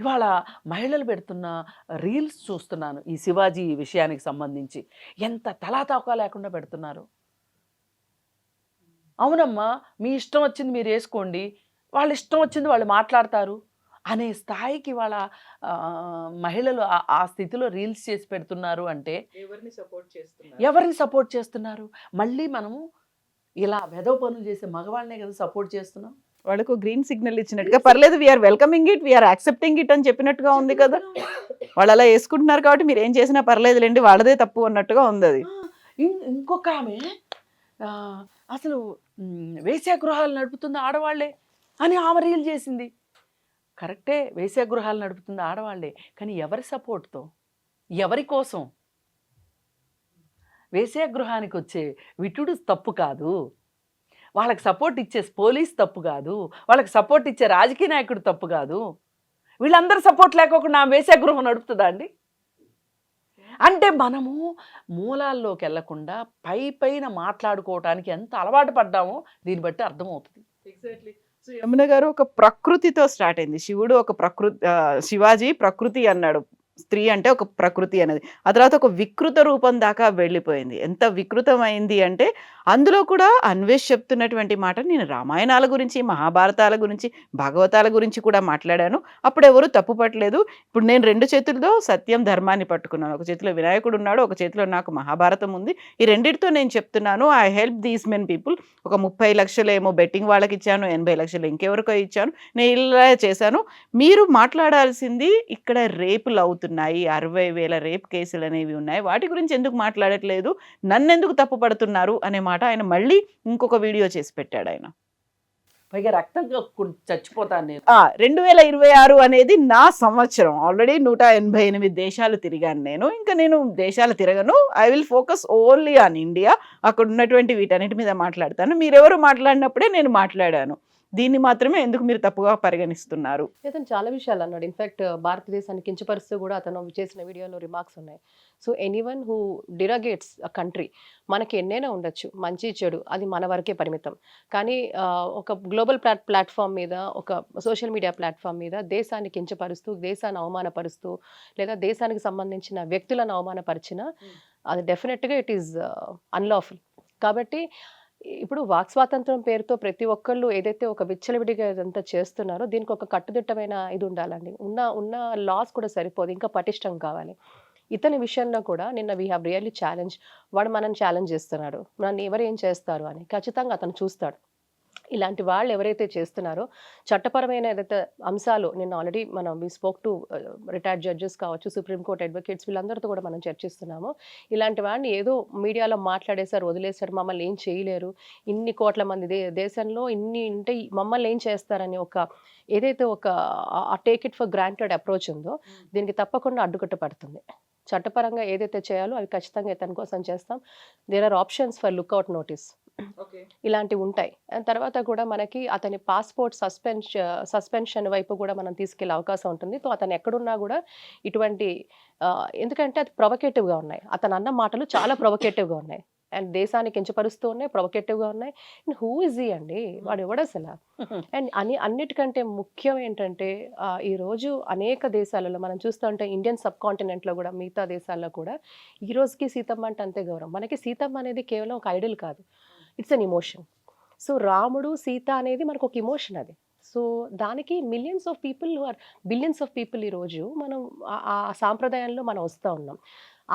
C: ఇవాళ మహిళలు పెడుతున్న రీల్స్ చూస్తున్నాను ఈ శివాజీ విషయానికి సంబంధించి. ఎంత తలాతాకా లేకుండా పెడుతున్నారు. అవునమ్మా, మీ ఇష్టం వచ్చింది మీరు వేసుకోండి, వాళ్ళ ఇష్టం వచ్చింది వాళ్ళు మాట్లాడతారు అనే స్థాయికి వాళ్ళ మహిళలు ఆ స్థితిలో రీల్స్ చేసి పెడుతున్నారు. అంటే ఎవరిని సపోర్ట్ చేస్తున్నారు? మళ్ళీ మనము ఇలా వెధవ పనులు చేసే మగవాళ్ళనే కదా సపోర్ట్ చేస్తున్నాం.
B: వాళ్ళకు గ్రీన్ సిగ్నల్ ఇచ్చినట్టుగా, పర్లేదు we're welcoming it, we're accepting it అని చెప్పినట్టుగా ఉంది కదా. వాళ్ళు అలా వేసుకుంటున్నారు కాబట్టి మీరు ఏం చేసినా పర్లేదులేండి, వాళ్ళదే తప్పు అన్నట్టుగా ఉంది అది.
C: ఇంకొక ఆమె అసలు వేశ్యాగృహాలు నడుపుతుంది ఆడవాళ్లే అని ఆమె రీల్ చేసింది. కరెక్టే, వేశ్యాగృహాలు నడుపుతుంది ఆడవాళ్లే, కానీ ఎవరి సపోర్ట్తో, ఎవరి కోసం? వేశ్యాగృహానికి వచ్చే విటుడు తప్పు కాదు, వాళ్ళకి సపోర్ట్ ఇచ్చే పోలీస్ తప్పు కాదు, వాళ్ళకి సపోర్ట్ ఇచ్చే రాజకీయ నాయకుడు తప్పు కాదు. వీళ్ళందరూ సపోర్ట్ లేకోకుండా వేశ్యాగృహం నడుపుతుందా అండి? అంటే మనము మూలాల్లోకి వెళ్లకుండా పైన మాట్లాడుకోవటానికి ఎంత అలవాటు పడ్డామో దీన్ని బట్టి అర్థమవుతుంది.
B: ఎగ్జాక్ట్లీ. సో యమున గారు ఒక ప్రకృతితో స్టార్ట్ అయింది. శివుడు ఒక శివాజీ ప్రకృతి అన్నాడు, స్త్రీ అంటే ఒక ప్రకృతి అనేది. ఆ తర్వాత ఒక వికృత రూపం దాకా వెళ్ళిపోయింది. ఎంత వికృతమైంది అంటే అందులో కూడా అన్వేష్ చెప్తున్నటువంటి మాట, నేను రామాయణాల గురించి, మహాభారతాల గురించి, భాగవతాల గురించి కూడా మాట్లాడాను. అప్పుడు ఎవరు తప్పు పట్టలేదు. ఇప్పుడు నేను 2 చేతులతో సత్యం ధర్మాన్ని పట్టుకున్నాను. ఒక చేతిలో వినాయకుడు ఉన్నాడు, ఒక చేతిలో నాకు మహాభారతం ఉంది. ఈ రెండింటితో నేను చెప్తున్నాను, I help these men people. ఒక 30 లక్షలు ఏమో బెట్టింగ్ వాళ్ళకి ఇచ్చాను, 80 లక్షలు ఇంకెవరికో ఇచ్చాను, నేను ఇలా చేశాను. మీరు మాట్లాడాల్సింది ఇక్కడ రేపులు అవుతున్నాయి, 60,000 రేప్ కేసులు అనేవి ఉన్నాయి, వాటి గురించి ఎందుకు మాట్లాడట్లేదు, నన్నెందుకు తప్పు పడుతున్నారు అనే మాట ఆయన మళ్ళీ ఇంకొక వీడియో చేసి పెట్టాడు ఆయన.
C: పైగా రక్తం కక్కుని చచ్చిపోతాను నేను.
B: 2026 అనేది నా సంవత్సరం. ఆల్రెడీ 188 దేశాలు తిరిగాను నేను. ఇంకా నేను దేశాలు తిరగను. I will focus only on India. అక్కడ ఉన్నటువంటి వీటన్నిటి మీద మాట్లాడతాను. మీరెవరు మాట్లాడినప్పుడే నేను మాట్లాడాను. దీన్ని మాత్రమే ఎందుకు మీరు తప్పుగా పరిగణిస్తున్నారు?
D: అతను చాలా విషయాలు అన్నాడు. ఇన్ఫాక్ట్ భారతదేశాన్ని కించపరుస్తూ కూడా అతను చేసిన వీడియోలో రిమార్క్స్ ఉన్నాయి. So anyone who derogates a country, మనకి ఎన్నైనా ఉండొచ్చు, మంచి చెడు అది మన వరకే పరిమితం. కానీ ఒక గ్లోబల్ ప్లాట్ఫామ్ మీద, ఒక సోషల్ మీడియా ప్లాట్ఫామ్ మీద దేశాన్ని కించపరుస్తూ, దేశాన్ని అవమానపరుస్తూ, లేదా దేశానికి సంబంధించిన వ్యక్తులను అవమానపరిచిన అది డెఫినెట్గా ఇట్ ఈస్ అన్లాఫుల్. కాబట్టి ఇప్పుడు వాక్ స్వాతంత్రం పేరుతో ప్రతి ఒక్కళ్ళు ఏదైతే ఒక విచ్చలవిడిగా ఇదంతా చేస్తున్నారో దీనికి ఒక కట్టుదిట్టమైన ఇది ఉండాలండి. ఉన్న లాస్ కూడా సరిపోదు, ఇంకా పటిష్టం కావాలి. ఇతని విషయంలో కూడా నిన్న వీ హ్యావ్ రియల్లీ ఛాలెంజ్. వాడు మనల్ని ఛాలెంజ్ చేస్తున్నాడు, నన్ను ఎవరు ఏం చేస్తారు అని. ఖచ్చితంగా అతను చూస్తాడు. ఇలాంటి వాళ్ళు ఎవరైతే చేస్తున్నారో చట్టపరమైన ఏదైతే అంశాలు నిన్న ఆల్రెడీ మనం we spoke to retired judges కావచ్చు, సుప్రీంకోర్టు అడ్వకేట్స్, వీళ్ళందరితో కూడా మనం చర్చిస్తున్నాము. ఇలాంటి వాడిని ఏదో మీడియాలో మాట్లాడేశారు, వదిలేశారు, మమ్మల్ని ఏం చేయలేరు, ఇన్ని కోట్ల మంది దేశంలో ఇన్ని ఉంటే మమ్మల్ని ఏం చేస్తారని ఒక ఏదైతే ఒక take it for granted approach ఉందో దీనికి తప్పకుండా అడ్డుకట్ట పడుతుంది. చట్టపరంగా ఏదైతే చేయాలో అవి ఖచ్చితంగా ఇతని కోసం చేస్తాం. There are options for lookout notice, ఇలాంటివి ఉంటాయి. అండ్ తర్వాత కూడా మనకి అతని పాస్పోర్ట్ సస్పెన్షన్ వైపు కూడా మనం తీసుకెళ్లే అవకాశం ఉంటుంది. సో అతను ఎక్కడున్నా కూడా ఇటువంటి ఎందుకంటే అది ప్రొవకేటివ్గా ఉన్నాయి. అతను అన్న మాటలు చాలా ప్రొవకేటివ్గా ఉన్నాయి అండ్ దేశాన్ని కించపరుస్తూ ఉన్నాయి, ప్రొవకేటివ్గా ఉన్నాయి. అండ్ హూ ఇస్ ఈ అండి, వాడు ఎవడు అసలు? అండ్ అన్నిటికంటే ముఖ్యం ఏంటంటే ఈరోజు అనేక దేశాలలో మనం చూస్తుంటే ఇండియన్ సబ్ కాంటినెంట్లో కూడా మిగతా దేశాల్లో కూడా ఈ రోజుకి సీతమ్మ అంటే అంతే గౌరవం. మనకి సీతమ్మ అనేది కేవలం ఒక ఐడల్ కాదు, ఇట్స్ అన్ ఇమోషన్. సో రాముడు సీత అనేది మనకు ఒక ఇమోషన్ అది. సో దానికి millions of people or billions of people ఈరోజు మనం ఆ సాంప్రదాయంలో మనం వస్తూ ఉన్నాం.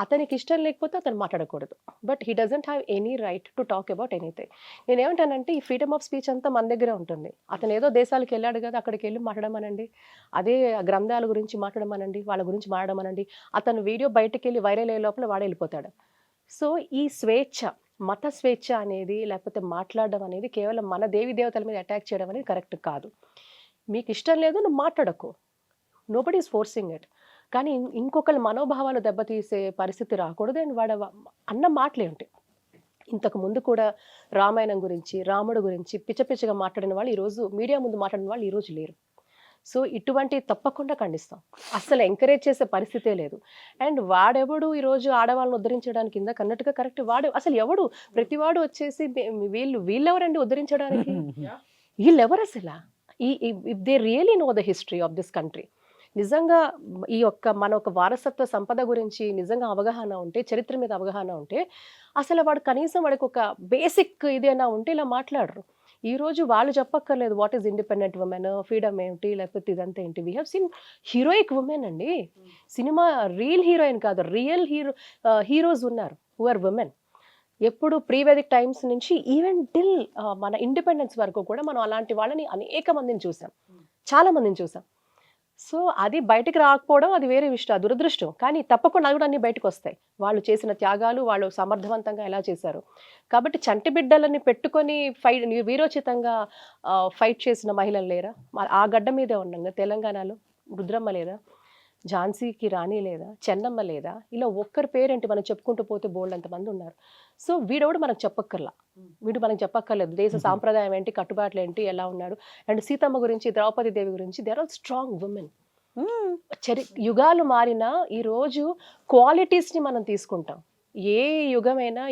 D: అతనికి ఇష్టం లేకపోతే అతను మాట్లాడకూడదు, but he doesn't have any right to talk about anything. నేనేమంటానంటే ఈ ఫ్రీడమ్ ఆఫ్ స్పీచ్ అంతా మన దగ్గర ఉంటుంది. అతను ఏదో దేశాలకు వెళ్ళాడు కదా, అక్కడికి వెళ్ళి మాట్లాడమనండి, అదే గ్రంథాల గురించి మాట్లాడమనండి, వాళ్ళ గురించి మాట్లాడమనండి. అతను వీడియో బయటకు వెళ్ళి వైరల్ అయ్యే లోపల వాడే వెళ్ళిపోతాడు. సో ఈ స్వేచ్ఛ, మత స్వేచ్ఛ అనేది లేకపోతే మాట్లాడడం అనేది కేవలం మన దేవి దేవతల మీద అటాక్ చేయడం అనేది కరెక్ట్ కాదు. మీకు ఇష్టం లేదు నువ్వు మాట్లాడకు, నోబడీ ఈస్ ఫోర్సింగ్ ఇట్. కానీ ఇంకొకరి మనోభావాలు దెబ్బతీసే పరిస్థితి రాకూడదు. అండ్ వాడు అన్న మాటలే ఉంటాయి. ఇంతకు ముందు కూడా రామాయణం గురించి, రాముడు గురించి పిచ్చగా మాట్లాడిన వాళ్ళు ఈరోజు మీడియా ముందు మాట్లాడిన వాళ్ళు ఈరోజు లేరు. సో ఇటువంటి తప్పకుండా ఖండిస్తాం. అస్సలు ఎంకరేజ్ చేసే పరిస్థితే లేదు. అండ్ వాడెవడు ఈరోజు ఆడవాళ్ళని ఉద్ధరించడానికి కింద కన్నట్టుగా కరెక్ట్. వాడు అసలు ఎవడు? ప్రతివాడు వచ్చేసి వీళ్ళెవరండి ఉద్ధరించడానికి? వీళ్ళెవరు అసలు? If they really know the history of this country, నిజంగా ఈ మన ఒక వారసత్వ సంపద గురించి నిజంగా అవగాహన ఉంటే, చరిత్ర మీద అవగాహన ఉంటే, అసలు వాడు కనీసం వాడికి ఒక బేసిక్ ఇదేనా ఉంటే ఇలా మాట్లాడరు. ఈరోజు వాళ్ళు చెప్పక్కర్లేదు what is independent women, freedom ఏంటి, లేకపోతే ఇదంతా ఏంటి. We have seen heroic women అండి. సినిమా రియల్ హీరోయిన్ కాదు, రియల్ హీరోస్ ఉన్నారు హూ ఆర్ ఉమెన్. ఎప్పుడు ప్రీవేదిక్ టైమ్స్ నుంచి ఈవెన్ టిల్ మన ఇండిపెండెన్స్ వరకు కూడా మనం అలాంటి వాళ్ళని అనేక మందిని చూసాం, చాలా మందిని చూసాం. సో అది బయటకు రాకపోవడం అది వేరే విషయం, దురదృష్టం. కానీ తప్పకుండా అది కూడా అన్ని బయటకు వస్తాయి. వాళ్ళు చేసిన త్యాగాలు, వాళ్ళు సమర్థవంతంగా ఎలా చేశారు. కాబట్టి చంటి బిడ్డలని పెట్టుకొని వీరోచితంగా ఫైట్ చేసిన మహిళలు లేరా? ఆ గడ్డ మీదే ఉన్నాం. తెలంగాణలో రుద్రమ్మ లేదా, ఝాన్సీకి రాణి లేదా, చెన్నమ్మ లేదా, ఇలా ఒక్కరి పేరేంటి మనం చెప్పుకుంటూ పోతే బోల్డ్ అంతమంది ఉన్నారు. సో వీడోడు మనకు చెప్పక్కర్లా, వీడు మనకు చెప్పక్కర్లేదు దేశ సాంప్రదాయం ఏంటి, కట్టుబాట్లు ఏంటి, ఎలా ఉన్నారు. అండ్ సీతమ్మ గురించి, ద్రౌపది దేవి గురించి, they are all strong women. యుగాలు మారినా ఈరోజు క్వాలిటీస్ని మనం తీసుకుంటాం. ఏ యుగమైనా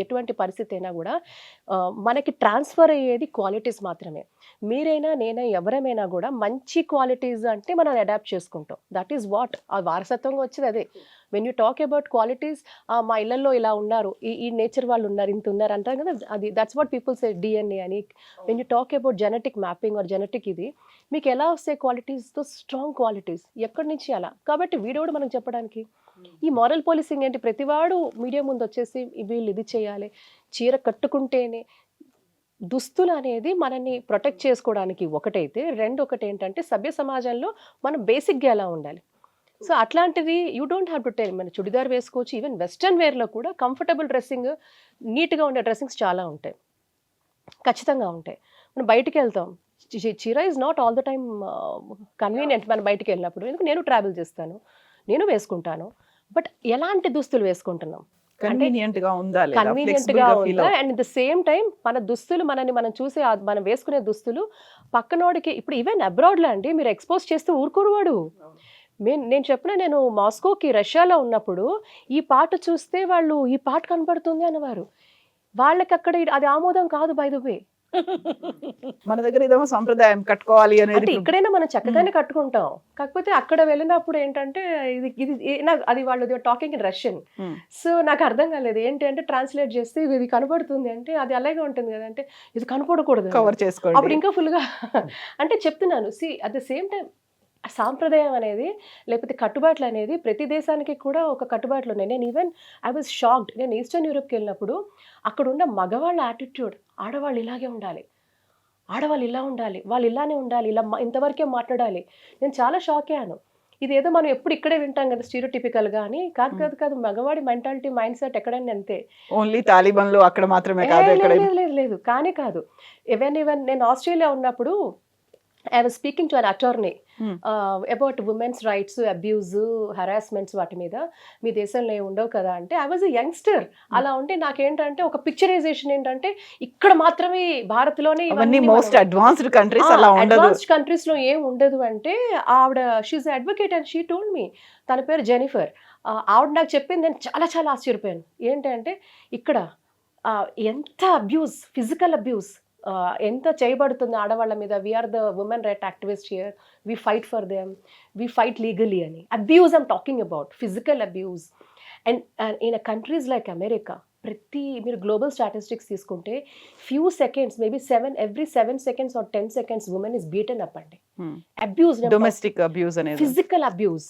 D: ఎటువంటి పరిస్థితి అయినా కూడా మనకి ట్రాన్స్ఫర్ అయ్యేది క్వాలిటీస్ మాత్రమే. మీరైనా నేనే ఎవరమైనా కూడా మంచి క్వాలిటీస్ అంటే మనం అడాప్ట్ చేసుకుంటాం. దట్ ఈస్ వాట్ ఆ వారసత్వంగా వచ్చేది అదే. When you talk about qualities, మా ఇళ్లలో ఇలా ఉన్నారు, ఈ నేచర్ వాళ్ళు ఉన్నారు, ఇంత ఉన్నారు అంటారు కదా, అది that's what people say DNA అని. When you talk about genetic mapping or genetic ఇది మీకు ఎలా వస్తాయి క్వాలిటీస్తో, స్ట్రాంగ్ క్వాలిటీస్ ఎక్కడి నుంచి అలా. కాబట్టి వీడియో కూడా మనకు చెప్పడానికి ఈ మారల్ పోలీసింగ్ ఏంటి? ప్రతివాడు మీడియా ముందు వచ్చేసి వీళ్ళు ఇది చేయాలి, చీర కట్టుకుంటేనే. దుస్తులు అనేది మనల్ని ప్రొటెక్ట్ చేసుకోవడానికి ఒకటైతే, ఒకటి ఏంటంటే సభ్య సమాజంలో మనం బేసిక్గా ఎలా ఉండాలి. సో అట్లాంటిది you don't have to tell. మన చుడిదార్ వేసుకోవచ్చు, ఈవెన్ వెస్ట్రన్ వేర్లో కూడా కంఫర్టబుల్ డ్రెస్సింగ్, నీట్గా ఉండే డ్రెస్సింగ్స్ చాలా ఉంటాయి, ఖచ్చితంగా ఉంటాయి. మనం బయటికి వెళ్తాం, చీర is not all the time convenient. మనం బయటికి వెళ్ళినప్పుడు ఎందుకు నేను ట్రావెల్ చేస్తాను, నేను వేసుకుంటాను, బట్ ఎలాంటి దుస్తులు వేసుకుంటున్నాం,
B: కన్వీనియంట్ గా ఉందా లేదా,
D: కన్వీనియంట్
B: flexible
D: గా
B: గా feel
D: ఉందా,
B: అవుతుందా?
D: అండ్ ద సేమ్ టైం మన దుస్తులు మనం చూసే మనం వేసుకునే దుస్తులు పక్కనోడికి, ఇప్పుడు ఈవెన్ అబ్రాడ్లో అండి మీరు ఎక్స్పోజ్ చేస్తే ఊరుకోడు వాడు. నేను చెప్పిన, నేను మాస్కోకి రష్యాలో ఉన్నప్పుడు ఈ పాట చూస్తే వాళ్ళు ఈ పాట కనపడుతుంది అనేవారు. వాళ్ళకి అక్కడ అది ఆమోదం కాదు, బై ద వే.
B: మన దగ్గర ఇదేమో సంప్రదాయం కట్టుకోవాలి
D: అంటే
B: అనేది.
D: ఇక్కడైనా మనం చక్కగానే కట్టుకుంటాం, కాకపోతే అక్కడ వెళ్ళినప్పుడు ఏంటంటే ఇది ఇది నాకు అది వాళ్ళు talking in Russian,
B: Hmm.
D: So నాకు అర్థం కాలేదు ఏంటి అంటే ట్రాన్స్లేట్ చేస్తే ఇది కనపడుతుంది అంటే అది అలాగే ఉంటుంది కదా, అంటే ఇది కనపడకూడదు
B: కవర్
D: అప్పుడు
B: చేసుకోండి.
D: ఇంకా ఫుల్గా అంటే చెప్తున్నాను. See at the same time సాంప్రదాయం అనేది లేకపోతే కట్టుబాట్లు అనేది ప్రతి దేశానికి కూడా ఒక కట్టుబాట్లు ఉన్నాయి. నేను ఈవెన్ ఐ వాజ్ షాక్డ్, నేను ఈస్టర్న్ యూరోప్కి వెళ్ళినప్పుడు అక్కడ ఉన్న మగవాళ్ళ యాటిట్యూడ్, ఆడవాళ్ళు ఇలాగే ఉండాలి, ఆడవాళ్ళు ఇలా ఉండాలి, వాళ్ళు ఇలానే ఉండాలి, ఇలా ఇంతవరకే మాట్లాడాలి. నేను చాలా షాక్ అయ్యాను. ఇదేదో మనం ఎప్పుడు ఇక్కడే వింటాం కదా స్టీరియోటిపికల్గా అని, కాదు కాదు కాదు, మగవాడి మెంటాలిటీ మైండ్ సెట్ ఎక్కడైనా అంతే.
B: ఓన్లీ తాలిబాన్లు అక్కడ మాత్రమే
D: ఏ,
B: కాదు,
D: లేదు
B: ఇక్కడ
D: లేదు లేదు లేదు, కానీ కాదు. ఈవెన్ నేను ఆస్ట్రేలియా ఉన్నప్పుడు I was speaking to an attorney about women's rights, abuse, harassments వాటి మీద. మీ దేశంలో ఏమి ఉండవు కదా అంటే, ఐ వాజ్ ఎ యంగ్స్టర్. అలా ఉంటే నాకేంటంటే ఒక పిక్చరైజేషన్ ఏంటంటే ఇక్కడ మాత్రమే భారత్లోనే
B: అవన్నీ మోస్ట్ అడ్వాన్స్డ్ కంట్రీస్ అలా ఉండదు.
D: అడ్వాన్స్డ్ కంట్రీస్ లో ఏం ఉండదు అంటే, ఆవిడ she is advocate and she told me, తన పేరు జెనిఫర్. ఆవిడ నాకు చెప్పింది, నేను చాలా చాలా ఆశ్చర్యపోయాను. ఏంటంటే ఇక్కడ ఎంత అబ్యూస్, ఫిజికల్ అబ్యూస్ ఎంత చేయబడుతుంది ఆడవాళ్ళ మీద. We are the women right activist here, we fight for them, we fight legally అని. Abuse I'm talking about, physical abuse. And in countries like America, మీరు గ్లోబల్ స్టాటిస్టిక్స్ తీసుకుంటే few seconds, maybe every 7 seconds or 10 seconds women is beaten up అండి. Abuse,
B: domestic abuse అనేది,
D: physical abuse.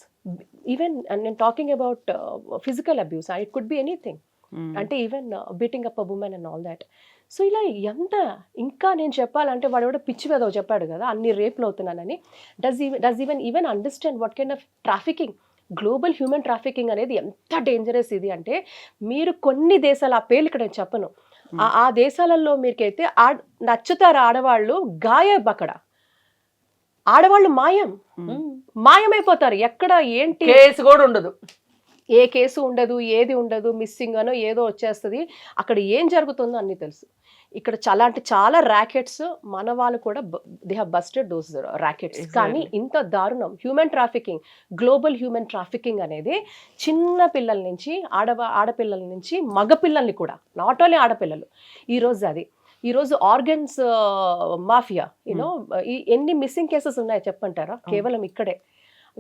D: Even నేను talking about physical abuse, it could be anything. అంటే even beating up a women and all that. So ఇలా ఎంత, ఇంకా నేను చెప్పాలంటే వాడు కూడా పిచ్చి మీద చెప్పాడు కదా అన్ని రేపులు అవుతున్నానని. Does even understand what kind of trafficking, global human trafficking అనేది ఎంత డేంజరస్ ఇది అంటే, మీరు కొన్ని దేశాలు, ఆ పేర్లు ఇక్కడ నేను చెప్పను, ఆ దేశాలలో మీకైతే నచ్చుతారు ఆడవాళ్ళు, గాయబ్ అక్కడ ఆడవాళ్ళు మాయమైపోతారు. ఎక్కడ ఏంటి
C: కేసు కూడా ఉండదు,
D: ఏ కేసు ఉండదు, ఏది ఉండదు, మిస్సింగ్ అనో ఏదో వచ్చేస్తుంది. అక్కడ ఏం జరుగుతుందో అన్నీ తెలుసు. ఇక్కడ చాలా ర్యాకెట్స్, మన వాళ్ళు కూడా they have busted those rackets. కానీ ఇంత దారుణం human trafficking, global human trafficking అనేది చిన్న పిల్లల నుంచి ఆడపిల్లల నుంచి మగపిల్లల్ని కూడా, నాట్ ఓన్లీ ఆడపిల్లలు. ఈరోజు ఆర్గన్స్ మాఫియా, యూనో ఎన్ని మిస్సింగ్ కేసెస్ ఉన్నాయో చెప్పంటారా కేవలం ఇక్కడే.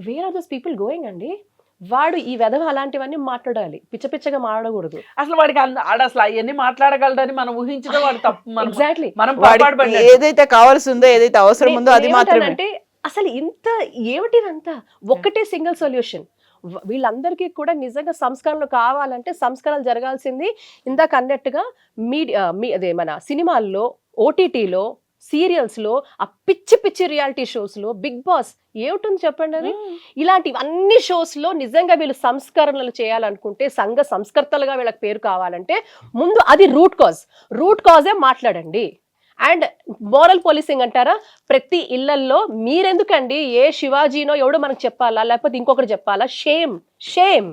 D: Where are those people going అండి? వాడు ఈ వెధవ అలాంటివన్నీ మాట్లాడాలి, పిచ్చగా మాట్లాడకూడదు.
C: అసలు వాడికి అసలు అవన్నీ మాట్లాడగలడని మనం ఊహించడం వాడు తప్పు.
D: ఎగ్జాక్ట్లీ,
C: మనం
B: ఏదైతే కావాల్సి ఉందో, ఏదైతే అవసరం ఉందో అది మాత్రమే.
D: అంటే అసలు ఇంత ఏమిటిదంతా ఒకటే సింగిల్ సొల్యూషన్. వీళ్ళందరికీ కూడా నిజంగా సంస్కరణలు కావాలంటే సంస్కరణలు జరగాల్సింది ఇందాక అన్నట్టుగా అదే మన సినిమాల్లో, ఓటీటీలో, సీరియల్స్లో, ఆ పిచ్చి రియాలిటీ షోస్లో, బిగ్ బాస్ ఏమిటుంది చెప్పండి అది. ఇలాంటి అన్ని షోస్లో నిజంగా వీళ్ళు సంస్కరణలు చేయాలనుకుంటే, సంఘ సంస్కర్తలుగా వీళ్ళకి పేరు కావాలంటే ముందు అది రూట్ కాజే మాట్లాడండి. అండ్ మోరల్ పోలీసింగ్ అంటారా, ప్రతి ఇళ్లల్లో మీరెందుకండి, ఏ శివాజీనో ఎవడో మనకు చెప్పాలా, లేకపోతే ఇంకొకటి చెప్పాలా? షేమ్.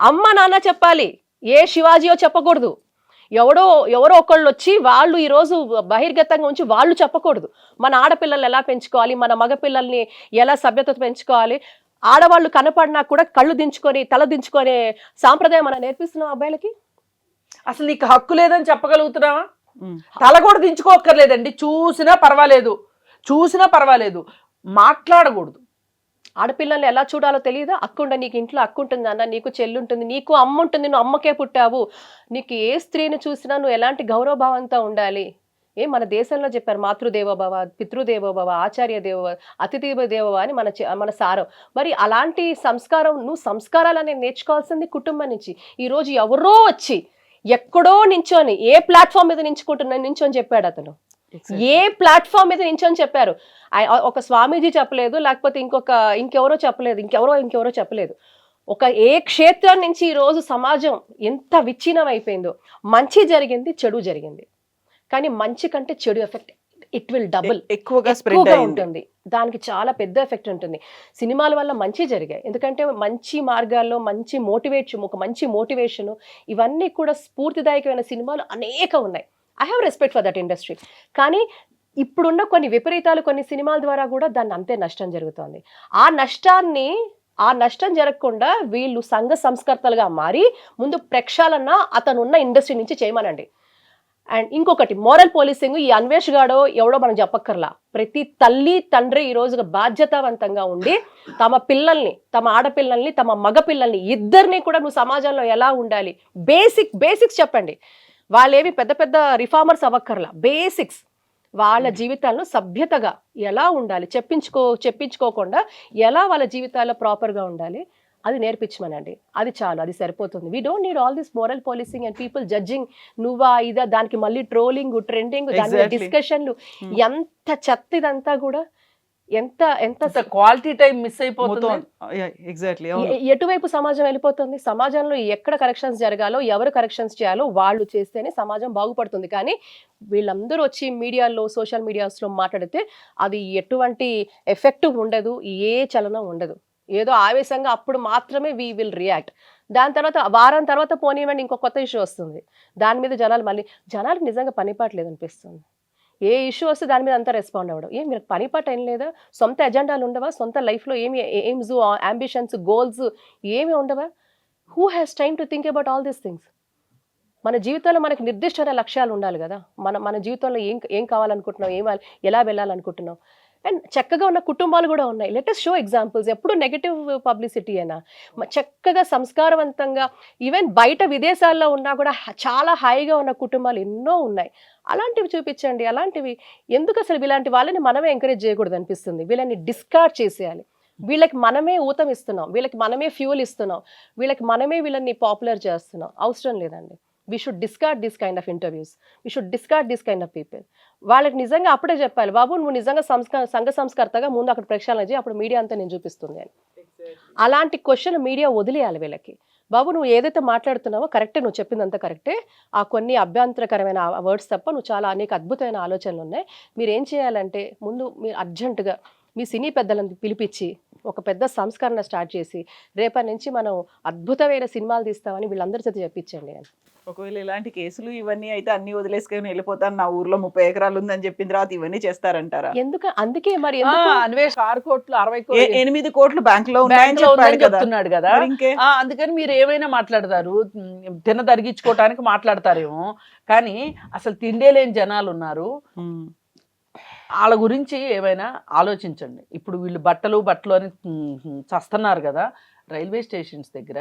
D: అమ్మ నాన్న చెప్పాలి, ఏ శివాజీయో చెప్పకూడదు. ఎవరో ఒకళ్ళు వచ్చి వాళ్ళు ఈరోజు బహిర్గతంగా ఉంచి వాళ్ళు చెప్పకూడదు. మన ఆడపిల్లలు ఎలా పెంచుకోవాలి, మన మగపిల్లల్ని ఎలా సభ్యత పెంచుకోవాలి, ఆడవాళ్ళు కనపడినా కూడా కళ్ళు దించుకొని తల దించుకునే సాంప్రదాయం మనం నేర్పిస్తున్నాం అబ్బాయిలకి.
C: అసలు నీకు హక్కు లేదని చెప్పగలుగుతున్నావా? తల కూడా దించుకోక్కర్లేదండి, చూసినా పర్వాలేదు, మాట్లాడకూడదు.
D: ఆడపిల్లల్ని ఎలా చూడాలో తెలియదా? నీకు ఇంట్లో అక్క ఉంటుంది అన్న, నీకు చెల్లి ఉంటుంది, నీకు అమ్మ ఉంటుంది, నువ్వు అమ్మకే పుట్టావు. నీకు ఏ స్త్రీని చూసినా నువ్వు ఎలాంటి గౌరవభావంతో ఉండాలి. మన దేశంలో చెప్పారు, మాతృదేవోభవ, పితృదేవోభవ, ఆచార్య దేవోభవ, అతిథి దేవోభవ అని మన సారం. మరి అలాంటి సంస్కారాలని నేర్చుకోవాల్సింది కుటుంబం నుంచి. ఈరోజు ఎవరో వచ్చి ఎక్కడో నించొని, ఏ ప్లాట్ఫామ్ మీద నించొని చెప్పాడు అతను, ఏ ప్లాట్ఫామ్ మీద నించొని చెప్పారు. ఒక స్వామీజీ చెప్పలేదు, లేకపోతే ఇంకెవరో చెప్పలేదు. ఏ క్షేత్రం నుంచి ఈరోజు సమాజం ఎంత విచ్ఛిన్నం అయిపోయిందో. మంచి జరిగింది, చెడు జరిగింది, కానీ మంచి కంటే చెడు ఎఫెక్ట్ ఇట్ విల్ డబుల్
B: ఎక్కువగా స్ప్రెడ్
D: ఎక్కువగా
B: అయింది.
D: ఉంటుంది. దానికి చాలా పెద్ద ఎఫెక్ట్ ఉంటుంది. సినిమాల వల్ల మంచి జరిగాయి. ఎందుకంటే మంచి మార్గాల్లో ఒక మంచి మోటివేషన్ ఇవన్నీ కూడా స్ఫూర్తిదాయకమైన సినిమాలు అనేక ఉన్నాయి. I have respect for that industry. కానీ ఇప్పుడున్న కొన్ని విపరీతాలు కొన్ని సినిమాల ద్వారా కూడా దాన్ని అంతే నష్టం జరుగుతోంది. ఆ నష్టం జరగకుండా వీళ్ళు సంఘ సంస్కర్తలుగా మారి ముందు ప్రక్షాళన అతను ఉన్న ఇండస్ట్రీ నుంచి చేయమనండి. అండ్ ఇంకొకటి మోరల్ పోలీసింగ్, ఈ అన్వేష్ గాడో ఎవడో మనం చెప్పక్కర్లా. ప్రతి తల్లి తండ్రి ఈ రోజు బాధ్యతావంతంగా ఉండి తమ ఆడపిల్లల్ని తమ మగ పిల్లల్ని ఇద్దరిని కూడా నువ్వు సమాజంలో ఎలా ఉండాలి బేసిక్స్ చెప్పండి. వాళ్ళేవి పెద్ద పెద్ద రిఫార్మర్స్ అవ్వక్కర్లా. బేసిక్స్ వాళ్ళ జీవితాలను సభ్యతగా ఎలా ఉండాలి చెప్పించుకోకుండా ఎలా వాళ్ళ జీవితాల్లో ప్రాపర్గా ఉండాలి అది నేర్పించమనండి. అది చాలు, అది సరిపోతుంది. We don't need all this moral policing and people judging నువ్వా ఇదా, దానికి మళ్ళీ ట్రోలింగ్ ట్రెండింగ్ దాని మీద డిస్కషన్లు, ఎంత చెత్త ఇదంతా కూడా. ఎంత
C: క్వాలిటీ టైం మిస్ అయిపోతుంది.
B: ఎగ్జాక్ట్లీ.
D: ఎటువైపు సమాజం వెళ్ళిపోతుంది? సమాజంలో ఎక్కడ కరెక్షన్స్ జరగాలో ఎవరు కరెక్షన్స్ చేయాలో వాళ్ళు చేస్తేనే సమాజం బాగుపడుతుంది. కానీ వీళ్ళందరూ వచ్చి మీడియాలో సోషల్ మీడియాస్లో మాట్లాడితే అది ఎటువంటి ఎఫెక్ట్ ఉండదు, ఏ చలనం ఉండదు. ఏదో ఆవేశంగా అప్పుడు మాత్రమే వీ విల్ రియాక్ట్. దాని తర్వాత వారం తర్వాత పోనీవ్వండి ఇంకో కొత్త ఇష్యూ వస్తుంది. దాని మీద జనాలకు నిజంగా పనిపాటు లేదనిపిస్తుంది. ఏ ఇష్యూ వస్తే దాని మీద అంతా రెస్పాండ్ అవ్వడం. మీరు పనిపాటు ఏం లేదా? సొంత ఎజెండాలు ఉండవా? సొంత లైఫ్లో ఏమి ఎయిమ్స్, అంబిషన్స్, గోల్స్ ఏమి ఉండవా? Who has time to think about all these things? మన జీవితంలో మనకి నిర్దిష్టమైన లక్ష్యాలు ఉండాలి కదా. మన జీవితంలో ఏం కావాలనుకుంటున్నాం, ఎలా వెళ్ళాలనుకుంటున్నాం. అండ్ చక్కగా ఉన్న కుటుంబాలు కూడా ఉన్నాయి. Let us show examples. ఎప్పుడు నెగటివ్ పబ్లిసిటీ అయినా చక్కగా సంస్కారవంతంగా ఈవెన్ బయట విదేశాల్లో ఉన్నా కూడా చాలా హాయిగా ఉన్న కుటుంబాలు ఎన్నో ఉన్నాయి. అలాంటివి చూపించండి. అలాంటివి ఎందుకు అసలు ఇలాంటి వాళ్ళని మనమే ఎంకరేజ్ చేయకూడదు అనిపిస్తుంది. వీళ్ళని డిస్కార్డ్ చేసేయాలి. వీళ్ళకి మనమే ఊతం ఇస్తున్నాం, వీళ్ళకి మనమే ఫ్యూల్ ఇస్తున్నాం, వీళ్ళని పాపులర్ చేస్తున్నాం. అవసరం లేదండి. We should discard this kind of interviews, we should discard this kind of people. వాళ్ళకి నిజంగా అప్పుడే చెప్పాలి, బాబు నువ్వు నిజంగా సంఘ సంస్కర్తగా ముందు అక్కడ ప్రక్షాళన చేయి, అప్పుడు మీడియా అంతా నేను చూపిస్తుంది అని. అలాంటి క్వశ్చన్ మీడియా వదిలేయాలి వీళ్ళకి. బాబు నువ్వు ఏదైతే మాట్లాడుతున్నావో కరెక్టే, నువ్వు చెప్పిందంతా కరెక్టే, ఆ కొన్ని అభ్యంతరకరమైన వర్డ్స్ తప్ప నువ్వు చాలా అనేక అద్భుతమైన ఆలోచనలు ఉన్నాయి. మీరు ఏం చేయాలంటే ముందు మీరు అర్జెంటుగా మీ సినీ పెద్దలను పిలిపించి ఒక పెద్ద సంస్కరణ స్టార్ట్ చేసి రేపటి నుంచి మనం అద్భుతమైన సినిమాలు తీస్తామని వీళ్ళందరి చేత చెప్పించండి అని.
B: ఒకవేళ ఇలాంటి కేసులు ఇవన్నీ అయితే అన్ని వదిలేసుకొని వెళ్ళిపోతాను, నా ఊర్లో 30 ఎకరాలు ఉందని చెప్పిన తర్వాత ఇవన్నీ చేస్తారంటారా?
D: అందుకే మరి
C: అన్వేష్ 6 కోట్లు 60 కోట్లు
B: 8 కోట్లు బ్యాంక్ లో
C: చెప్తున్నాడు కదా. అందుకని మీరు ఏమైనా మాట్లాడతారు, తినదరిగించుకోవటానికి మాట్లాడతారేమో. కానీ అసలు తిండే లేని జనాలు ఉన్నారు. వాళ్ళ గురించి ఏమైనా ఆలోచించండి. ఇప్పుడు వీళ్ళు బట్టలు అని చస్తున్నారు కదా. రైల్వే స్టేషన్స్ దగ్గర